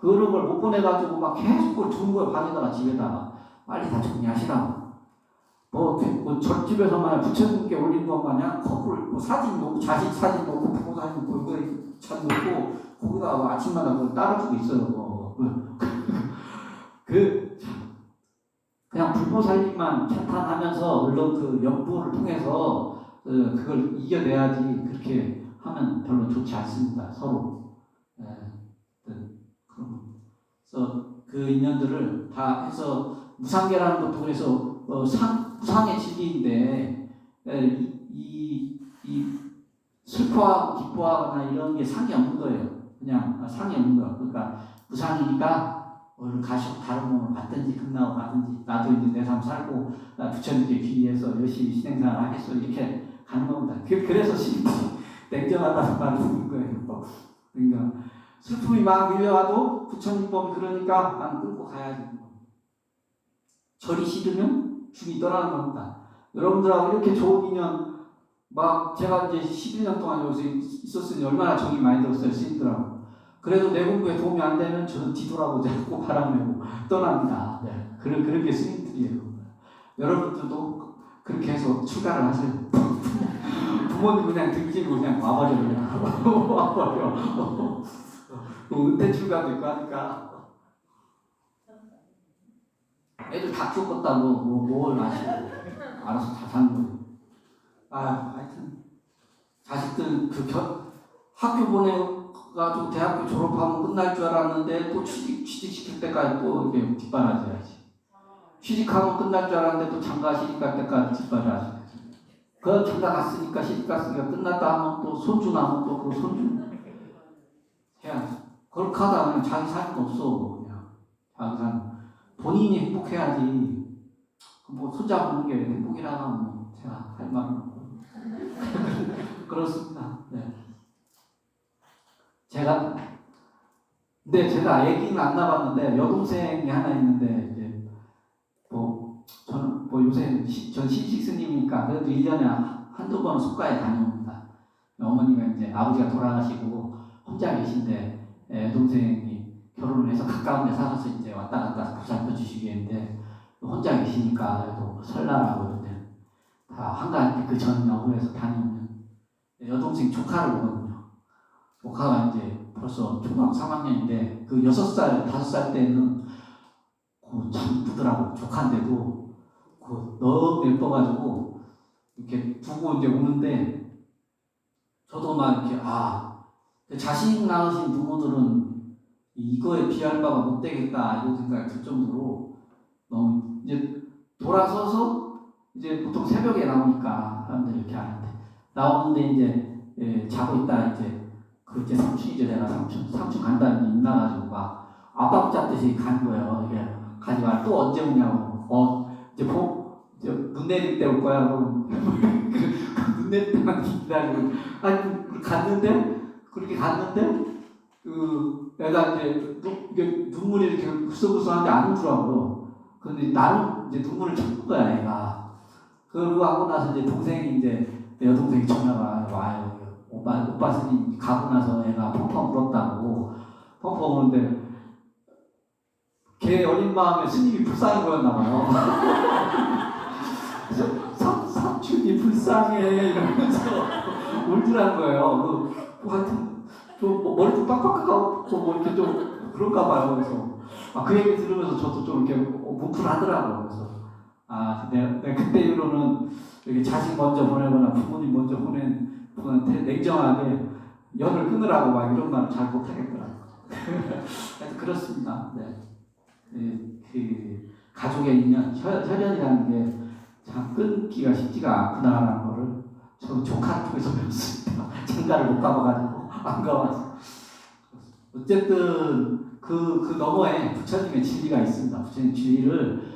S1: 그런 걸 못 보내가지고 막 계속 그걸 두는 거예요. 방에다가 집에다가 빨리 다 정리하시라고. 절집에서만 부처님께 올린 것 마냥 커플 사진 놓고 자식 사진 놓고 부모 사진 놓고 이거 참 놓고 거기다가 아침마다 그걸 따라주고 있어요. 그냥 불보살님만 찬탄하면서 물론 그 연부를 통해서 그걸 이겨내야지 그렇게 하면 별로 좋지 않습니다. 서로. 예, 그래서 그 인연들을 다 해서 무상계라는 것도 그래서 무상의 진리인데 이 슬퍼하고 기뻐하거나 이런 게 상이 없는 거예요. 그냥 상이 없는 거예요. 그러니까 무상이니까 오늘 가시고 다른 몸을 받든지 끝나고 가든지 나도 이제 내 삶 살고 나 부처님께 귀의해서 열심히 신행생활 하겠어 이렇게 가는 겁니다. 그래서 냉정하다는 말을 듣는 거예요. 그러니까 슬픔이 막 밀려와도 부처님 법이 그러니까 난 끌고 가야지. 절이 싫으면 중이 떠나는 겁니다. 여러분들하고 이렇게 좋은 인연 막 제가 이제 11년 동안 여기서 있었으니 얼마나 정이 많이 들었어요. 스님들하고. 그래도 내 공부에 도움이 안 되면 저는 뒤돌아보지 않고 바람내고 떠납니다. 네. 그런 게 스님들이에요. 여러분들도 그렇게 해서 출가를 하세요. 부모님 그냥 등지고 그냥 와버려요. 와버려. 은퇴 출가도 있고 하니까 애들 다 키웠다고 뭘 아시고 알아서 다 사는 거예요. 하여튼 자식들 학교 보내가지고 대학교 졸업하면 끝날 줄 알았는데 또 취직시킬 때까지 또 이렇게 뒷바라지야지. 취직하면 끝날 줄 알았는데 또 장가 시집갈 때까지 뒷바라지. 그 장가 갔으니까 시집 갔으니까 끝났다 하면 또 손주 나면 또 그 손주 해야지. 그렇게 하다 보면 자기 삶은 없어. 그냥 자기 삶. 본인이 행복해야지. 뭐 손자 보는 게 행복이라고 하면 제가 할 말은 없고. 그렇습니다. 네. 제가 얘기는 안 나봤는데 여동생이 하나 있는데 이제 저는 요새 전 신식 스님이니까 그래도 1년에 한두 번은 속가에 다녀옵니다. 어머니가 이제 아버지가 돌아가시고 혼자 계신데 여동생이 결혼을 해서 가까운 데 살아서 이제 왔다 갔다 보살펴 주시게 했는데 혼자 계시니까 그래도 설날하고 이제 다 한가할 때 그 전 여부에서 다니면 여동생 조카를 보거든요. 조카가 이제 벌써 초등학교 3학년인데 그 6살, 5살 때는 참 이쁘더라고. 조카인데도 너무 예뻐가지고 이렇게 두고 이제 오는데 저도 막 이렇게 자식 낳으신 부모들은 이거에 비할 바가 못 되겠다 이런 생각이 들 정도로 너무 이제 돌아서서 이제 보통 새벽에 나오니까 사람들이 이렇게 하는데 나오는데 이제 자고 있다 이제 이제 삼촌이죠. 내가 삼촌 간다는 게 있나가지고 막 아빠 붙잡듯이 가는 거예요. 이게 가지 마. 또 언제 오냐고. 이제 눈 내릴 때 올 거야. 그럼 눈 내릴 때만 기다리고 그렇게 갔는데 애가 이제 눈물이 이렇게 구석구석한데 안 울더라고요. 근데 나는 이제 눈물을 참는 거야, 애가. 그러고 하고 나서 이제 동생이 이제 내 여동생이 전화가 와요. 오빠 스님 가고 나서 애가 펑펑 울었다고. 펑펑 우는데 걔 어린 마음에 스님이 불쌍한 거였나 봐요. 삼촌이 불쌍해 이러면서 울더라는 거예요. 하여튼 좀 머리도 빡빡하고 뭐 이렇게 좀 그런가 봐요. 그래서 그 얘기 들으면서 저도 좀 이렇게 뭉클하더라고요. 그래서 내가 그때 이후로는 이렇게 자식 먼저 보내거나 부모님 먼저 보낸 분한테 냉정하게 연을 끊으라고 막 이런 말을 잘 못하겠더라고요. 하여튼 그렇습니다. 네. 그 가족의 인연, 혈연이라는 게 참 끊기가 쉽지가 않구나라는 거를 저 조카 통해서 배웠습니다. 장가를 못 가봐가지고 안 가봐서. 어쨌든 그 너머에 부처님의 진리가 있습니다. 부처님 진리를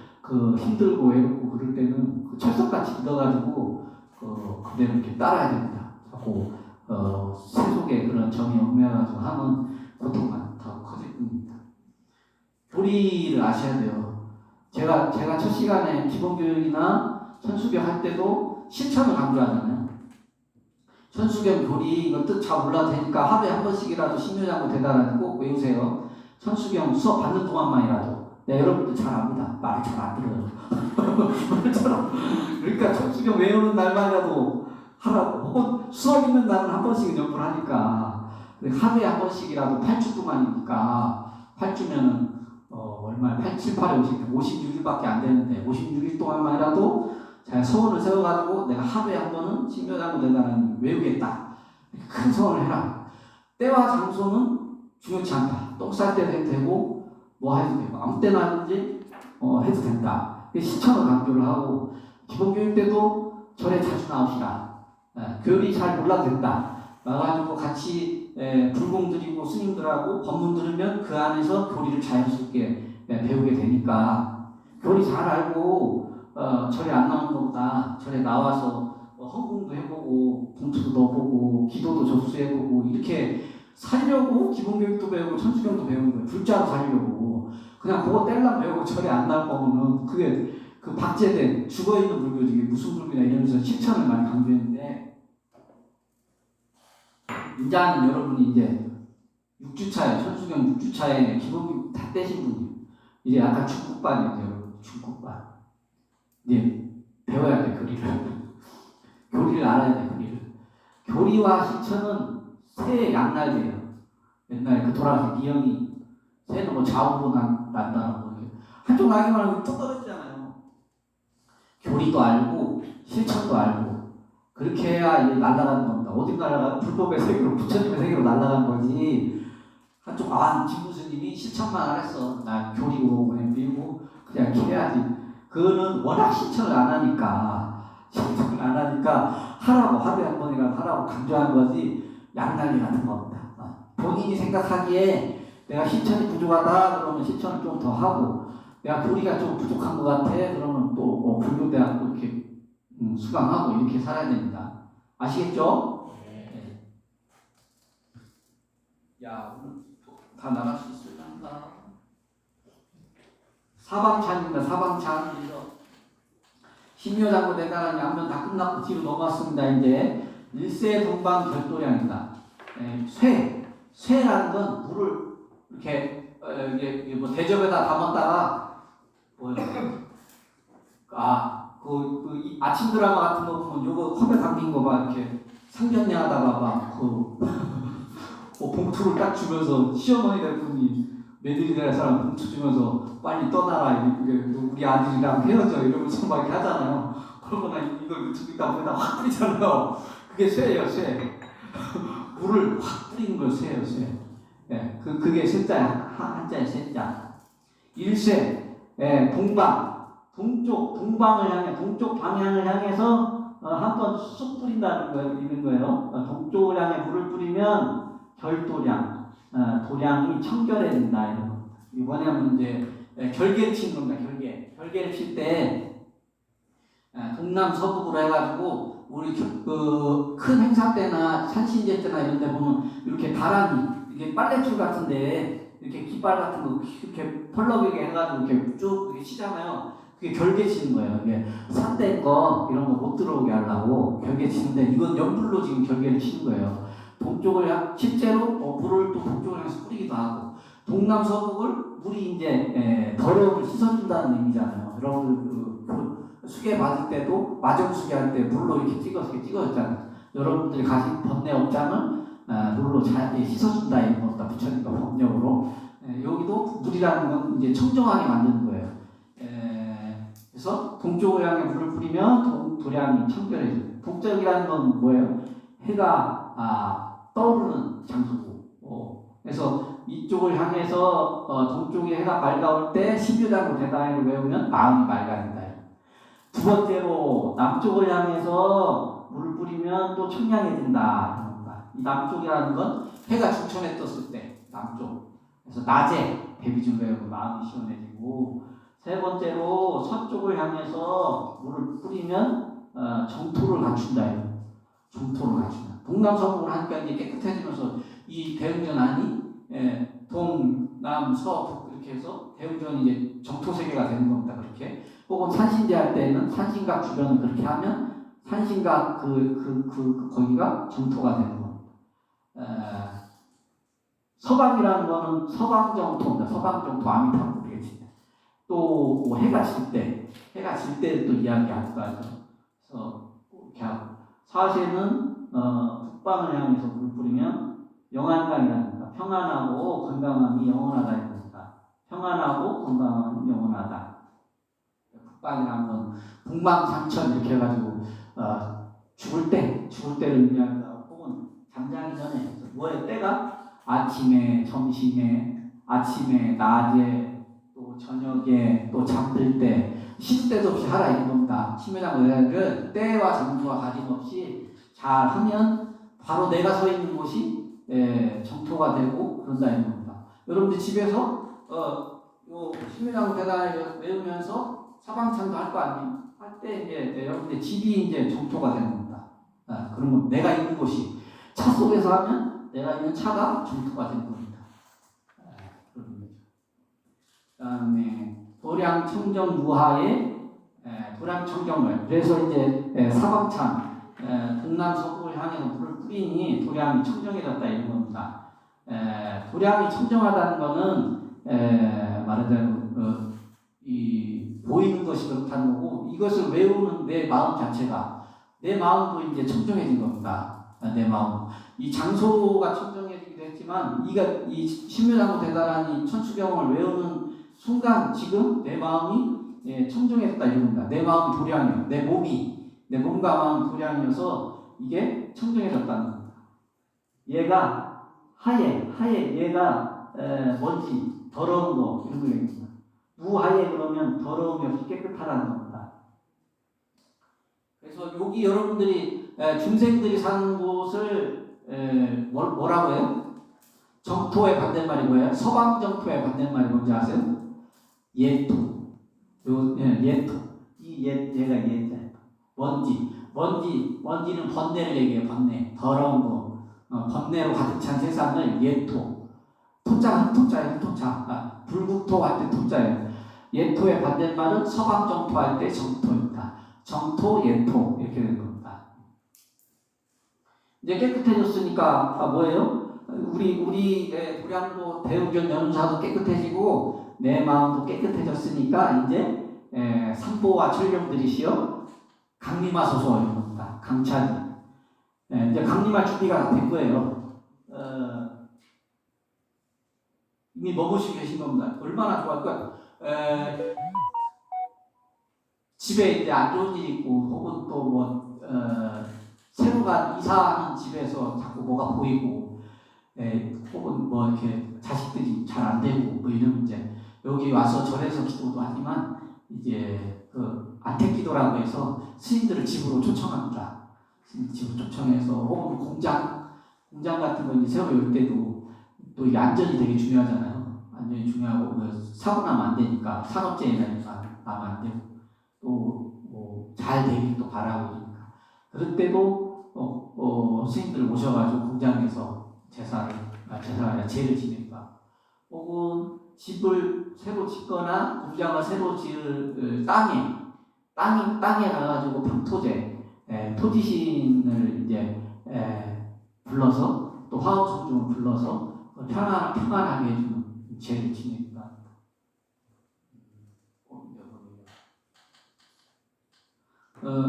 S1: 힘들고 외롭고 그럴 때는 철석같이 믿어가지고 그대로 이렇게 따라야 됩니다. 자꾸 세속에 그런 정이 얽매여가지고 하면 고통만 더 커질 뿐입니다. 도리를 아셔야 돼요. 제가 첫 시간에 기본교육이나 천수경 할 때도 실천을 강조하잖아요. 천수경 도리 이거 뜻 잘 몰라도 되니까 하루에 한 번씩이라도 신묘장구 대단하니 꼭 외우세요. 천수경 수업 받는 동안만이라도. 네, 여러분들 잘 압니다. 말을 잘 안 들어요. 그러니까 천수경 외우는 날만이라도 하라고. 혹은 수업 있는 날은 한 번씩은 연구를 하니까 하루에 한 번씩이라도 8주 동안이니까 8주면은 얼마야? 8, 7, 8에 56일밖에 안 되는데 56일 동안만이라도 제가 소원을 세워가지고 내가 하루에 한 번은 신묘장구 대단하니 외우겠다. 큰 소원을 해라. 때와 장소는 중요치 않다. 똥 쌀 때도 해도 되고 뭐 해도 되고 아무 때나 하든지 해도 된다. 실천을 강조를 하고 기본교육 때도 절에 자주 나오시라. 교리 잘 몰라도 된다. 나가지고 같이 불공 드리고 스님들하고 법문 들으면 그 안에서 교리를 자연스럽게 배우게 되니까 교리 잘 알고 절에 안 나오는 것보다 절에 나와서 헌금도 해보고 봉투도 넣어보고 기도도 접수해보고 이렇게 살려고 기본교육도 배우고 천주경도 배우는 거예요. 불자로 살려고. 그냥 그거 뗄라 배우고 절에 안 나올 거면은 그게 그 박제된 죽어있는 불교지 이게 무슨 불교냐 이러면서 실천을 많이 강조했는데 이제는 여러분이 이제 6주차에 천주경 6주차에 기본교육 다 떼신 분이 이제 약간 중국반이에요. 여러분 중국반. 이제 배워야 돼 교리를. 교리를 알아야 돼 교리를. 교리와 실천은 새의 양날개예요. 옛날에 그 돌아가신 미영이 새는 뭐 좌우로 난다라고 한쪽 나기만 하면 또 떨어지잖아요. 교리도 알고 실천도 알고 그렇게 해야 이제 날아가는 겁니다. 어디 날아가? 불법의 세계로 부처님의 세계로 날아가는 거지. 한쪽 김무스님이 실천만 안 했어. 나 교리고 그냥 밀고 그냥 해야지. 그거는 워낙 실천을 안 하니까 하라고 하루에 한 번이라도 하라고 강조한 거지. 양날개 같은 겁니다. 본인이 생각하기에 내가 실천이 부족하다 그러면 실천을 좀 더 하고 내가 교리가 좀 부족한 것 같아 그러면 또 불교대학 이렇게 수강하고 이렇게 살아야 됩니다. 아시겠죠? 네. 야 오늘 다 나갈 수 있을까? 사방찬입니다. 사방찬. 신묘장구 대단한 양면 다 끝났고 뒤로 넘어왔습니다. 이제 일세동방 별도량이다. 쇠라는 건 물을 이렇게 이게 뭐 대접에다 담았다가 아침 드라마 같은 거 보면 요거 컵에 담긴 거 봐 이렇게 상견례하다가 막그 봉투를 딱 주면서 시어머니 될 분이 며느리 될 사람 봉투 주면서 빨리 떠나라 우리 아들이랑 헤어져 이러면서 막 이렇게 하잖아요. 그러거나 이걸 줍니까 거기다 확 뿌리잖아요. 그게 쇠예요 쇠. 물을 확 뿌리는 걸 쇠예요 쇠. 예, 그게 쇠자야 한자의 쇠자. 일쇠 동방을 향해 동쪽 방향을 향해서 한번 쑥 뿌린다는 거예요. 있는 거예요. 동쪽을 향해 물을 뿌리면 결도량 도량이 청결해진다 이런 거. 이번에는 이제 결계를 치는 겁니다. 결계를 칠 때 동남 서북으로 해가지고 우리 그 큰 행사 때나 산신제 때나 이런 데 보면 이렇게 다란이 이게 빨래줄 같은데 이렇게 깃발 같은 거 이렇게 펄럭이게 해가지고 이렇게 쭉 이렇게 치잖아요. 그게 결계 치는 거예요. 이게 산대 거 이런 거 못 들어오게 하려고 결계 치는데 이건 연불로 지금 결계를 치는 거예요. 동쪽을 실제로 물을 또 동쪽을 향해서 뿌리기도 하고 동남 서북을 물이 이제 더러움을 씻어준다는 의미잖아요. 여러분 수계 받을 때도 마정수계 할 때 물로 이렇게 찍어줬잖아요. 여러분들이 가진 번뇌 업장을 물로 잘 씻어준다 이런 겁니다. 부처님과 법력으로 여기도 물이라는 건 이제 청정하게 만드는 거예요. 그래서 동쪽을 향해 물을 뿌리면 도량이 청결해져요. 동쪽이라는 건 뭐예요? 해가 떠오르는 장소고 그래서 이쪽을 향해서 동쪽에 해가 밝아올 때 신묘장구 대다이를 외우면 마음이 맑아진다. 두 번째로 남쪽을 향해서 물을 뿌리면 또 청량해진다. 이 남쪽이라는 건 해가 중천에 떴을 때 남쪽. 그래서 낮에 대비 좀 외우고 마음이 시원해지고 세 번째로 서쪽을 향해서 물을 뿌리면 정토를 갖춘다. 정토를 갖춘다. 동남서북을 하니까 이제 깨끗해지면서 이 대웅전 안이 동남서북 이렇게 해서 대웅전이 이제 정토세계가 되는 겁니다. 그렇게. 혹은 산신제 할 때는 산신각 주변을 그렇게 하면 산신각 거기가 정토가 되는 겁니다. 서방이라는 거는 서방정토입니다. 서방정토 아미타불 되겠지. 또 해가 질 때를 또 이야기할 거 아니에요. 그래서 이렇게 하고 사시는 북방을 향해서 물 뿌리면 영안강이랍니다. 평안하고 건강함이 영원하다 이겁니다. 평안하고 건강함이 영원하다. 북방이라는 건 북망상천 이렇게 해가지고 죽을 때를 의미한다. 혹은 잠자기 전에. 뭐예요? 때가 아침에, 점심에, 낮에, 또 저녁에, 또 잠들 때 시도 때도 없이 하라 이런 겁니다. 심요장구대단을 때와 장소와 가림없이 잘 하면 바로 내가 서 있는 곳이 정토가 되고 그런다 이런 겁니다. 여러분들 집에서 요 심요장구대단을 외우면서 사방창도 할 거 아니에요? 할 때 이제 여러분들 집이 이제 정토가 되는 겁니다. 그러면 내가 있는 곳이 차 속에서 하면 내가 있는 차가 정토가 되는 겁니다. 그런 거죠. 그다음에 도량청정무하의 도량청정을 그래서 이제 사방창 동남서북을 향해서 물을 뿌리니 도량이 청정해졌다 이런 겁니다. 도량이 청정하다는 것은 말하자면 이 보이는 것이 그렇다는 거고 이것을 외우는 내 마음 자체가 내 마음도 이제 청정해진 겁니다. 내 마음. 이 장소가 청정해지기도 했지만 이 신묘장구 대단한 이 천수경을 외우는 순간 지금 내 마음이 청정해졌다 이겁니다. 내 마음이 도량이요. 내 몸과 마음이 도량이어서 이게 청정해졌다는 겁니다. 얘가 하얘 얘가 먼지 더러운 거 이런 거 얘기합니다. 무하얘 그러면 더러움이 없이 깨끗하다는 겁니다. 그래서 여기 여러분들이 중생들이 사는 곳을 뭐라고 해요? 정토의 반대말이 뭐예요? 서방 정토의 반대말이 뭔지 아세요? 예토. 예토. 얘가 예자. 먼지는 번뇌를 얘기해요. 번뇌. 더러운 거. 번뇌로 가득 찬 세상을 예토. 토자예요. 토자. 불국토 할 때 토자예요. 예토의 반대말은 서방 정토 할 때 정토입니다. 정토, 예토 이렇게 되는 겁니다. 이제 깨끗해졌으니까 뭐예요? 우리 도량도 대우견 연사도 깨끗해지고 내 마음도 깨끗해졌으니까 이제 삼보와 천령들이시여 강림하소서 이런 겁니다. 강찬이 이제 강림할 준비가 된 거예요. 이미 머무시고 계신 겁니다. 얼마나 좋을까요? 집에 이제 안 좋은 일 있고 혹은 또 새로 간 이사하는 집에서 자꾸 뭐가 보이고 혹은 이렇게 자식들이 잘 안 되고 이런 문제 여기 와서 절에서 기도도 하지만 이제 그 안택기도라고 해서 스님들을 집으로 초청합니다. 스님 집으로 초청해서 혹은 공장 같은 거 이제 새로 열 때도 또 이게 안전이 되게 중요하잖아요. 안전이 중요하고 사고 나면 안 되니까 산업재해 나니까 나면 안 되고 또 잘 되길 또 바라고 그러니까 그럴 때도 스님들 모셔가지고 공장에서 제를 지내니까 혹은 집을 새로 짓거나 공장을 새로 지을 땅에 가가지고 평토제 토지신을 이제 불러서 또 화엄성중을 불러서 평안하게 해주는 제를 지냅니다.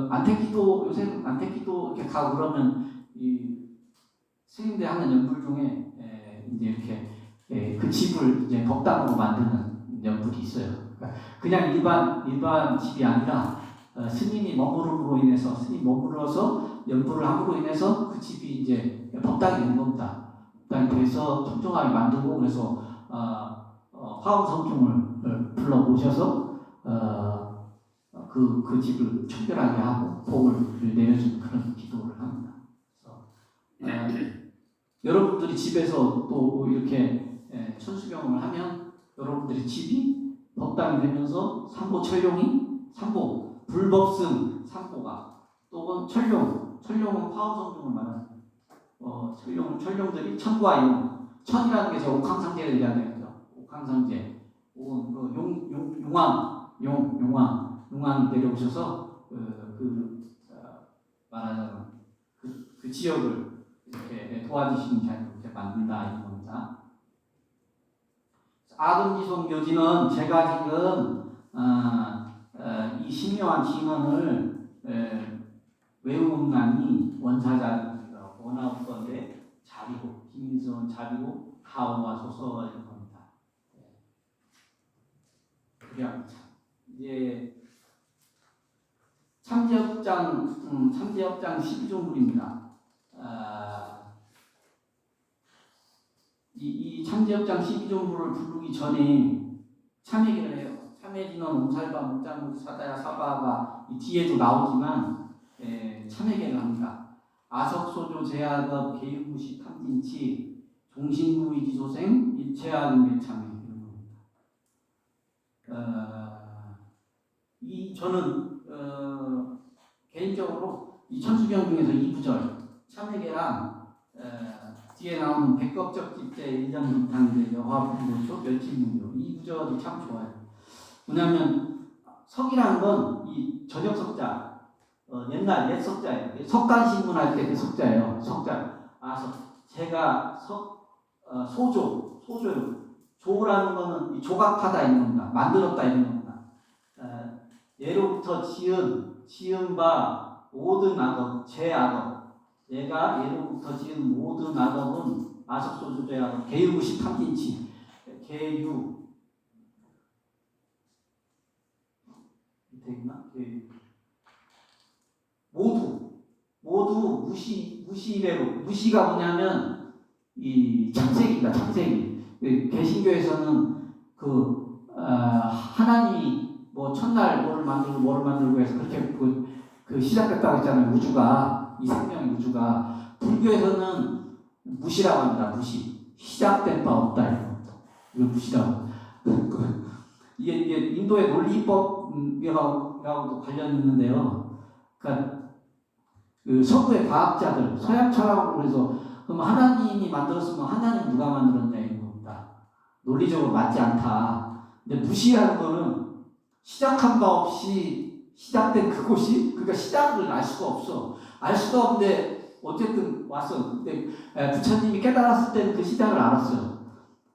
S1: 안택기도 요새 안택기도 이렇게 가고 그러면 이 스님들 하는 연불 중에 이제 이렇게 그 집을 이제 법당으로 만드는 연불이 있어요. 그냥 일반 집이 아니라 스님이 머무름으로 인해서 스님 머물러서 연불을 함으로 인해서 그 집이 이제 법당이 된 겁니다. 법당이 돼서 청정하게 만들고 그래서 화엄성중을 불러 모셔서 그 집을 청결하게 하고 복을 내려주는 그런 기도를 합니다. 그래서 여러분들이 집에서 또 이렇게 천수경을 하면 여러분들의 집이 법당이 되면서 삼보 불법승 삼보가 또는 천룡은 화엄성중을 말합니다. 천룡들이 천과 천이라는 게 저 옥황상제를 얘기하는 거죠. 옥황상제 혹은 용왕 내려오셔서 말하자면 그 지역을 이렇게 도와주시는 자리로 이렇게 만든다 이런 겁니다. 아등지속 묘지는 제가 지금 이 신묘한 진언을 외우는만이 원사자가 원하는 건데 자비고 김인선 자비고 가오하소서 이런 겁니다. 이제 참제업장 12조물입니다. 이 창제업장 12종부를 부르기 전에 참회기를 해요. 참회기는 옴살바, 목장무, 사다야, 사바가 이 뒤에도 나오지만 참회기를 합니다. 아석소조, 제아급, 개유무시, 탐진치, 종신무의지소생, 일체하는 참회 이런 겁니다. 저는 개인적으로 이 천수경 중에서 2부절 참회계랑 뒤에 나오는 백겁적 집제 1년문탕제 여화분노초 멸치문요 이 구절이 참 좋아요. 왜냐하면 석이라는 건 이 저녁 석자, 옛날 옛 석자예요. 석간신문 할 때 그 석자예요. 석자. 제가 소조요. 조라는 거는 이 조각하다 이런 겁니다. 만들었다 이런 겁니다. 예로부터 지은 바 모든 악업, 제 악업. 얘가 예로부터 지은 모든 악업은 아석소조제하고 개유무시 탐진치 개유 밑에 있나? 모두 무시래로 무시가 뭐냐면 이 창세기입니다. 창세기. 개신교에서는 하나님이 뭐 첫날 뭐를 만들고 해서 그렇게 그 시작됐다고 했잖아요. 우주가 이 생명의 우주가. 불교에서는 무시라고 합니다. 무시. 시작된 바 없다 이거 무시라고. 이게 인도의 논리법이라고도 관련이 있는데요. 그러니까 그 서구의 과학자들 서양 철학으로 해서 그럼 하나님이 만들었으면 하나님 누가 만들었냐 이런 겁니다. 논리적으로 맞지 않다. 근데 무시하는 거는 시작한 바 없이 시작된 그곳이 그러니까 시작을 알 수가 없어. 알 수가 없는데 어쨌든 왔어. 근데 부처님이 깨달았을 때는 그 시작을 알았어요.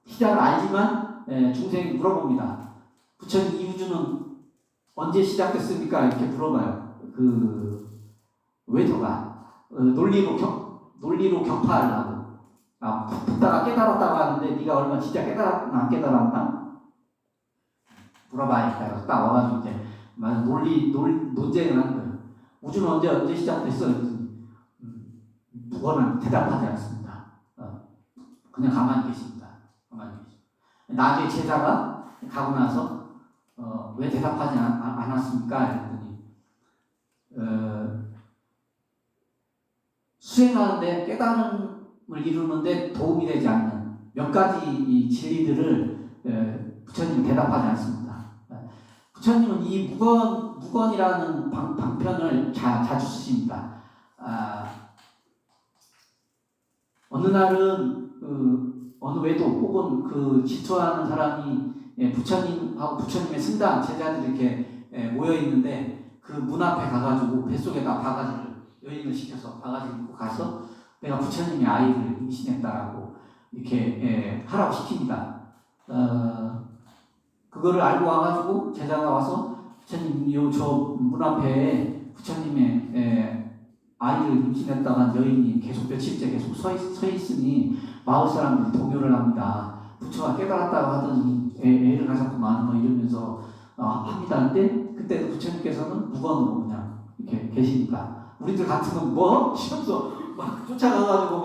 S1: 시작을 알지만 중생이 물어봅니다. 부처님 이 우주는 언제 시작됐습니까? 이렇게 물어봐요. 외도가 논리로 격파하려고. 붓다가 깨달았다고 하는데 네가 얼마 진짜 깨달았나 안 깨달았나? 물어봐야겠다. 그래서 딱 와가지고 이제 논쟁을 하는 거예요. 우주는 언제 시작됐어? 그거는 대답하지 않습니다. 그냥 가만히 계십니다. 나중에 제자가 가고 나서 왜 대답하지 않았습니까? 했더니 수행하는데 깨달음을 이루는데 도움이 되지 않는 몇 가지 이 진리들을 부처님은 대답하지 않습니다. 부처님은 이 무건이라는 방편을 자주 쓰십니다. 어느 날은 어느 외도 혹은 질투하는 사람이 부처님하고 부처님의 승당 제자들이 이렇게 모여 있는데 그 문 앞에 가가지고 뱃속에다 바가지를 여인을 시켜서 바가지를 입고 가서 내가 부처님의 아이를 임신했다라고 이렇게 하라고 시킵니다. 그거를 알고 와가지고 제자가 와서 부처님 저 문 앞에 부처님의 아이를 임신했다고 한 여인이 계속 며칠째 계속 서 있으니 마을 사람들이 동요를 합니다. 부처가 깨달았다고 하더니 애를 가졌구만 뭐 이러면서 합니다. 근데 그때 부처님께서는 무건으로 그냥 이렇게 계시니까 우리들 같으면 뭐? 시험서 막 쫓아가가지고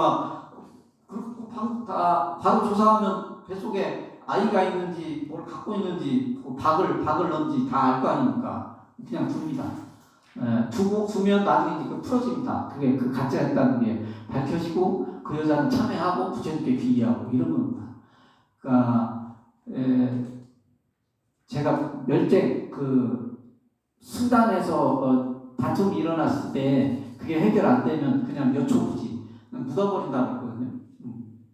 S1: 바로 조사하면 뱃속에 아이가 있는지 뭘 갖고 있는지 박을 넣는지 다 알 거 아닙니까? 그냥 둡니다. 두면 나중에 이제 풀어집니다. 그게 그 가짜였다는 게 밝혀지고 그 여자는 참회하고 부처님께 귀의하고 이런 겁니다. 그러니까 제가 멸쟁 승단에서 다툼이 일어났을 때 그게 해결 안 되면 그냥 몇 초부지 묻어버린다고 했거든요.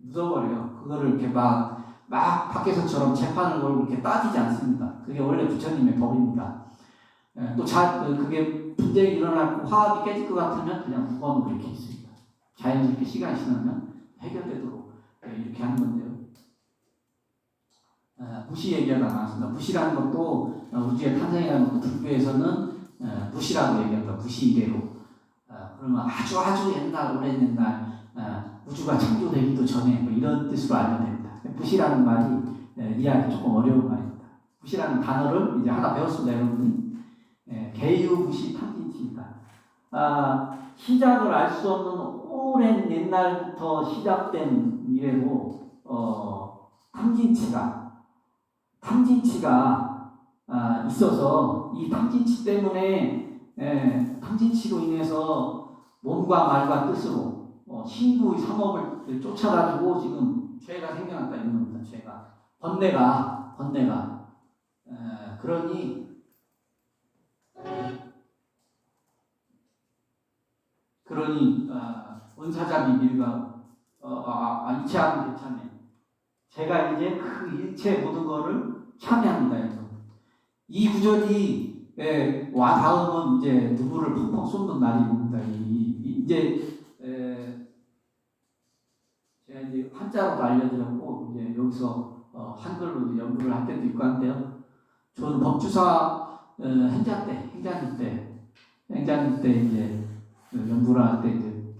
S1: 묻어버려요. 그거를 이렇게 막 밖에서처럼 재판을 걸고 이렇게 따지지 않습니다. 그게 원래 부처님의 법입니다. 그게 분쟁이 일어나고 화합이 깨질 것 같으면 그냥 무건으로 이렇게 있습니다. 자연스럽게 시간이 지나면 해결되도록 이렇게 하는 건데요. 무시 얘기하다 나왔습니다. 무시라는 것도 우주의 탄생이라는 것도 불교에서는 무시라고 얘기합니다. 무시 이대로. 그러면 아주 옛날 오랜 옛날 우주가 창조되기도 전에 뭐 이런 뜻으로 알면 됩니다. 무시라는 말이 이해하기 조금 어려운 말입니다. 무시라는 단어를 이제 하나 배웠습니다, 여러분. 개유무시 탐진치입니다. 시작을 알 수 없는 오랜 옛날부터 시작된 이래로 탐진치가 있어서 이 탐진치 때문에 탐진치로 인해서 몸과 말과 뜻으로 신구의 삼업을 쫓아가지고 지금 죄가 생겨났다 이런 겁니다. 죄가 번뇌가 그러니 원사자비 밀가 일체하면 괜찮네. 제가 이제 그 일체 모든 거를 참여합니다. 이 구절이 와 닿으면 이제 누구를 펑펑 쏟는 날이 옵니다. 이제 제가 이제 한자로도 알려드렸고 이제 여기서 한글로 이제 연구를 할 때도 있고 한데요. 저는 법주사 행자님 때 이제 연구를 할 때 이제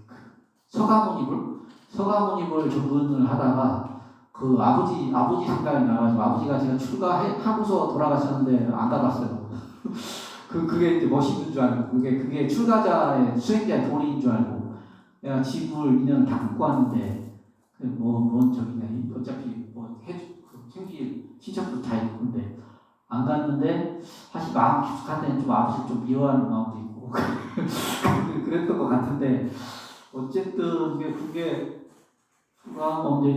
S1: 서가모니를 접근을 하다가 그 아버지 생각이 나가지고 아버지가 제가 출가하고서 돌아가셨는데 안 가봤어요. 그게 이제 멋있는 줄 알고 그게 출가자의 수행자의 도리인 줄 알고 내가 집을 2년 다 갖고 왔는데 뭔 저기냐 어차피 챙길 친척도 다 있고 근데 안 갔는데 사실 마음 깊숙한 데는 좀 아버지를 좀 미워하는 마음도 있고 그랬던 것 같은데 어쨌든 그게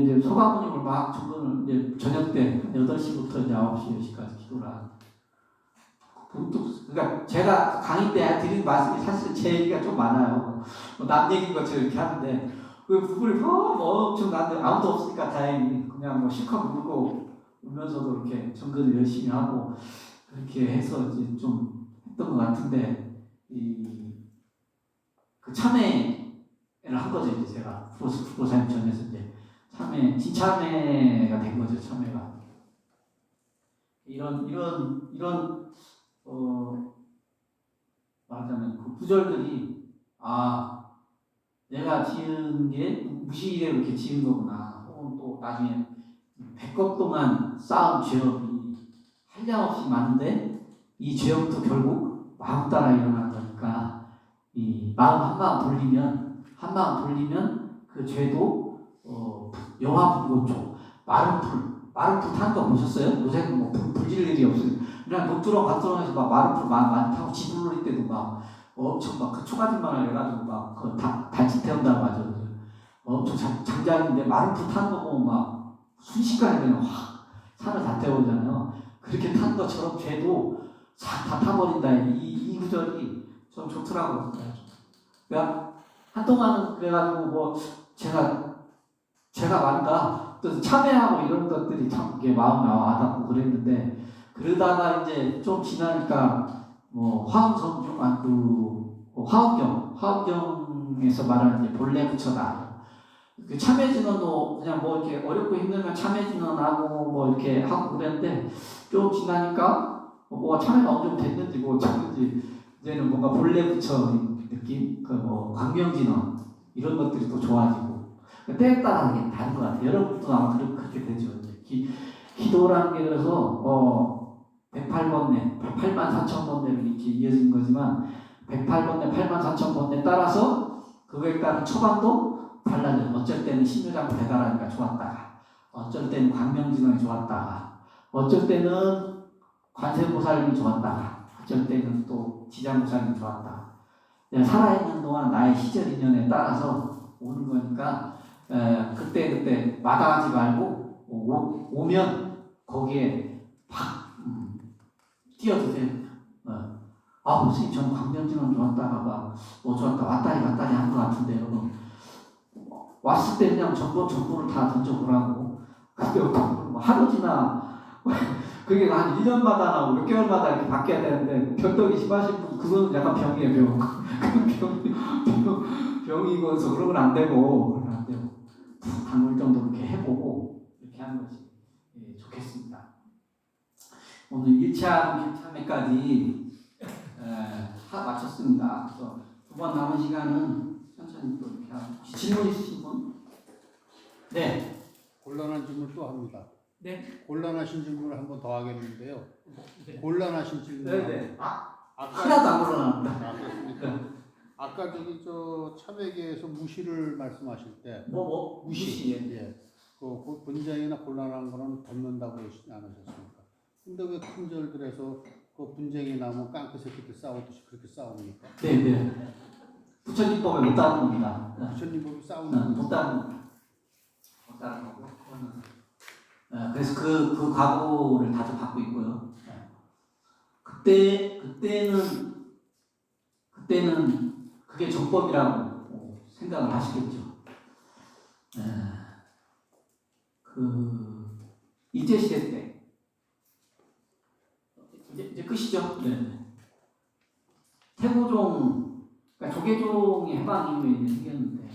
S1: 이제 소가모님을 막 접근을 이제 저녁 때 8시부터 이제 9시, 10시까지 기도를 하는. 그러니까 제가 강의 때 드린 말씀이 사실 제 얘기가 좀 많아요. 남 얘기인 것처럼 이렇게 하는데 그 부분이 엄청 나는데 아무도 없으니까 다행히 그냥 실컷 울면서도 이렇게 정근을 열심히 하고 그렇게 해서 이제 좀 했던 것 같은데 그 참회를 한 거죠 이제 제가 부고사님 전에서 이제 진참회가 된 거죠 참회가 이런 말하자면 그 구절들이 내가 지은 게 무시에 이렇게 지은 거구나 혹은 또 나중에 100것 동안 쌓은 죄업이 한량없이 많은데 이 죄업도 결국 마음 따라 일어난 거니까 이 마음 한 마음 돌리면 그 죄도 영화불고초 마른 불 타는 거 보셨어요? 요새는 불질 일이 없어요. 그냥 녹두렁 밭두렁에서 막 마른 불 많이 타고 지불릴 때도 막 엄청 막 그 초가집만을 해가지고 막 그 단지 태운다고 하죠. 엄청 장작인데 마른 불 타는 거 보면 막 순식간에 그냥 확 산을 다 태우잖아요. 그렇게 탄 것처럼 죄도 다 타버린다. 이 구절이 좀 좋더라고요. 그러니까 한동안은 그래가지고 제가 말인가 또 참회하고 이런 것들이 참 이게 마음에 와닿고 그랬는데 그러다가 이제 좀 지나니까 화엄경에서 말하는 이제 본래 부처다. 그 참회진언도 그냥 이렇게 어렵고 힘들면 참회진언하고 이렇게 하고 그랬는데 좀 지나니까 참회가 어느 정도 됐는지 이제는 뭔가 본래 부처 느낌 광명진언 이런 것들이 또 좋아지고 때에 따라 이게 다른 것 같아요. 여러분도 아마 그렇게 되죠. 기도라는 게 그래서 108번뇌, 84,000번뇌로 이렇게 이어진 거지만 108번뇌, 84,000번뇌 따라서 그거에 따른 처방도 달라져요. 어쩔 때는 신유장 배달하니까 좋았다가 어쩔 때는 광명진원이 좋았다가 어쩔 때는 관세음보살님이 좋았다가 어쩔 때는 또 지장보살님이 좋았다가 살아있는 동안 나의 시절 인연에 따라서 오는 거니까 그때 마다하지 말고 오면 거기에 팍 뛰어드세요. 선생님 저는 광명진원 좋았다가 좋았다 왔다리 한 것 같은데 여러분 왔을 때 그냥 전부를 다 던져보라고 근데 하루 지나 그게 한 1년마다 몇 개월마다 이렇게 바뀌어야 되는데 변덕이 심하신 분 그건 약간 병이에요. 병이고서 그러면 안 되고 단물 정도 그렇게 해보고 이렇게 하는 것이 좋겠습니다. 오늘 1차 참회까지 마쳤습니다. 그래서 2번 남은 시간은 천천히 또 이렇게 하고 질문 있으신 분? 네.
S2: 곤란한 질문 또 합니다.
S1: 네.
S2: 곤란하신 질문을 한 번 더 하겠는데요.
S1: 네.
S2: 곤란하신 질문.
S1: 네네. 하나도 안 곤란합니다.
S2: 그렇습니까? 아까 참회계에서 무시를 말씀하실 때
S1: 무시.
S2: 예. 그 분쟁이나 곤란한 거는 덮는다고 하시지 않으셨습니까? 근데 왜 큰 절들에서 그 분쟁이 나면 깡패 새끼들 싸우듯이 그렇게 싸웁니까?
S1: 네. 부처님법에 못 따르는 겁니다.
S2: 부처님 보고 싸우는
S1: 못
S2: 거
S1: 따르는 거고. 그거는. 그래서 그 각오를 다들 갖고 있고요. 그때는 그게 정법이라고 생각을 하시겠죠. 그 일제 시대 때 이제 끝이죠. 네. 태고종, 그러니까 조계종이 해방 이후에 이제 생겼는데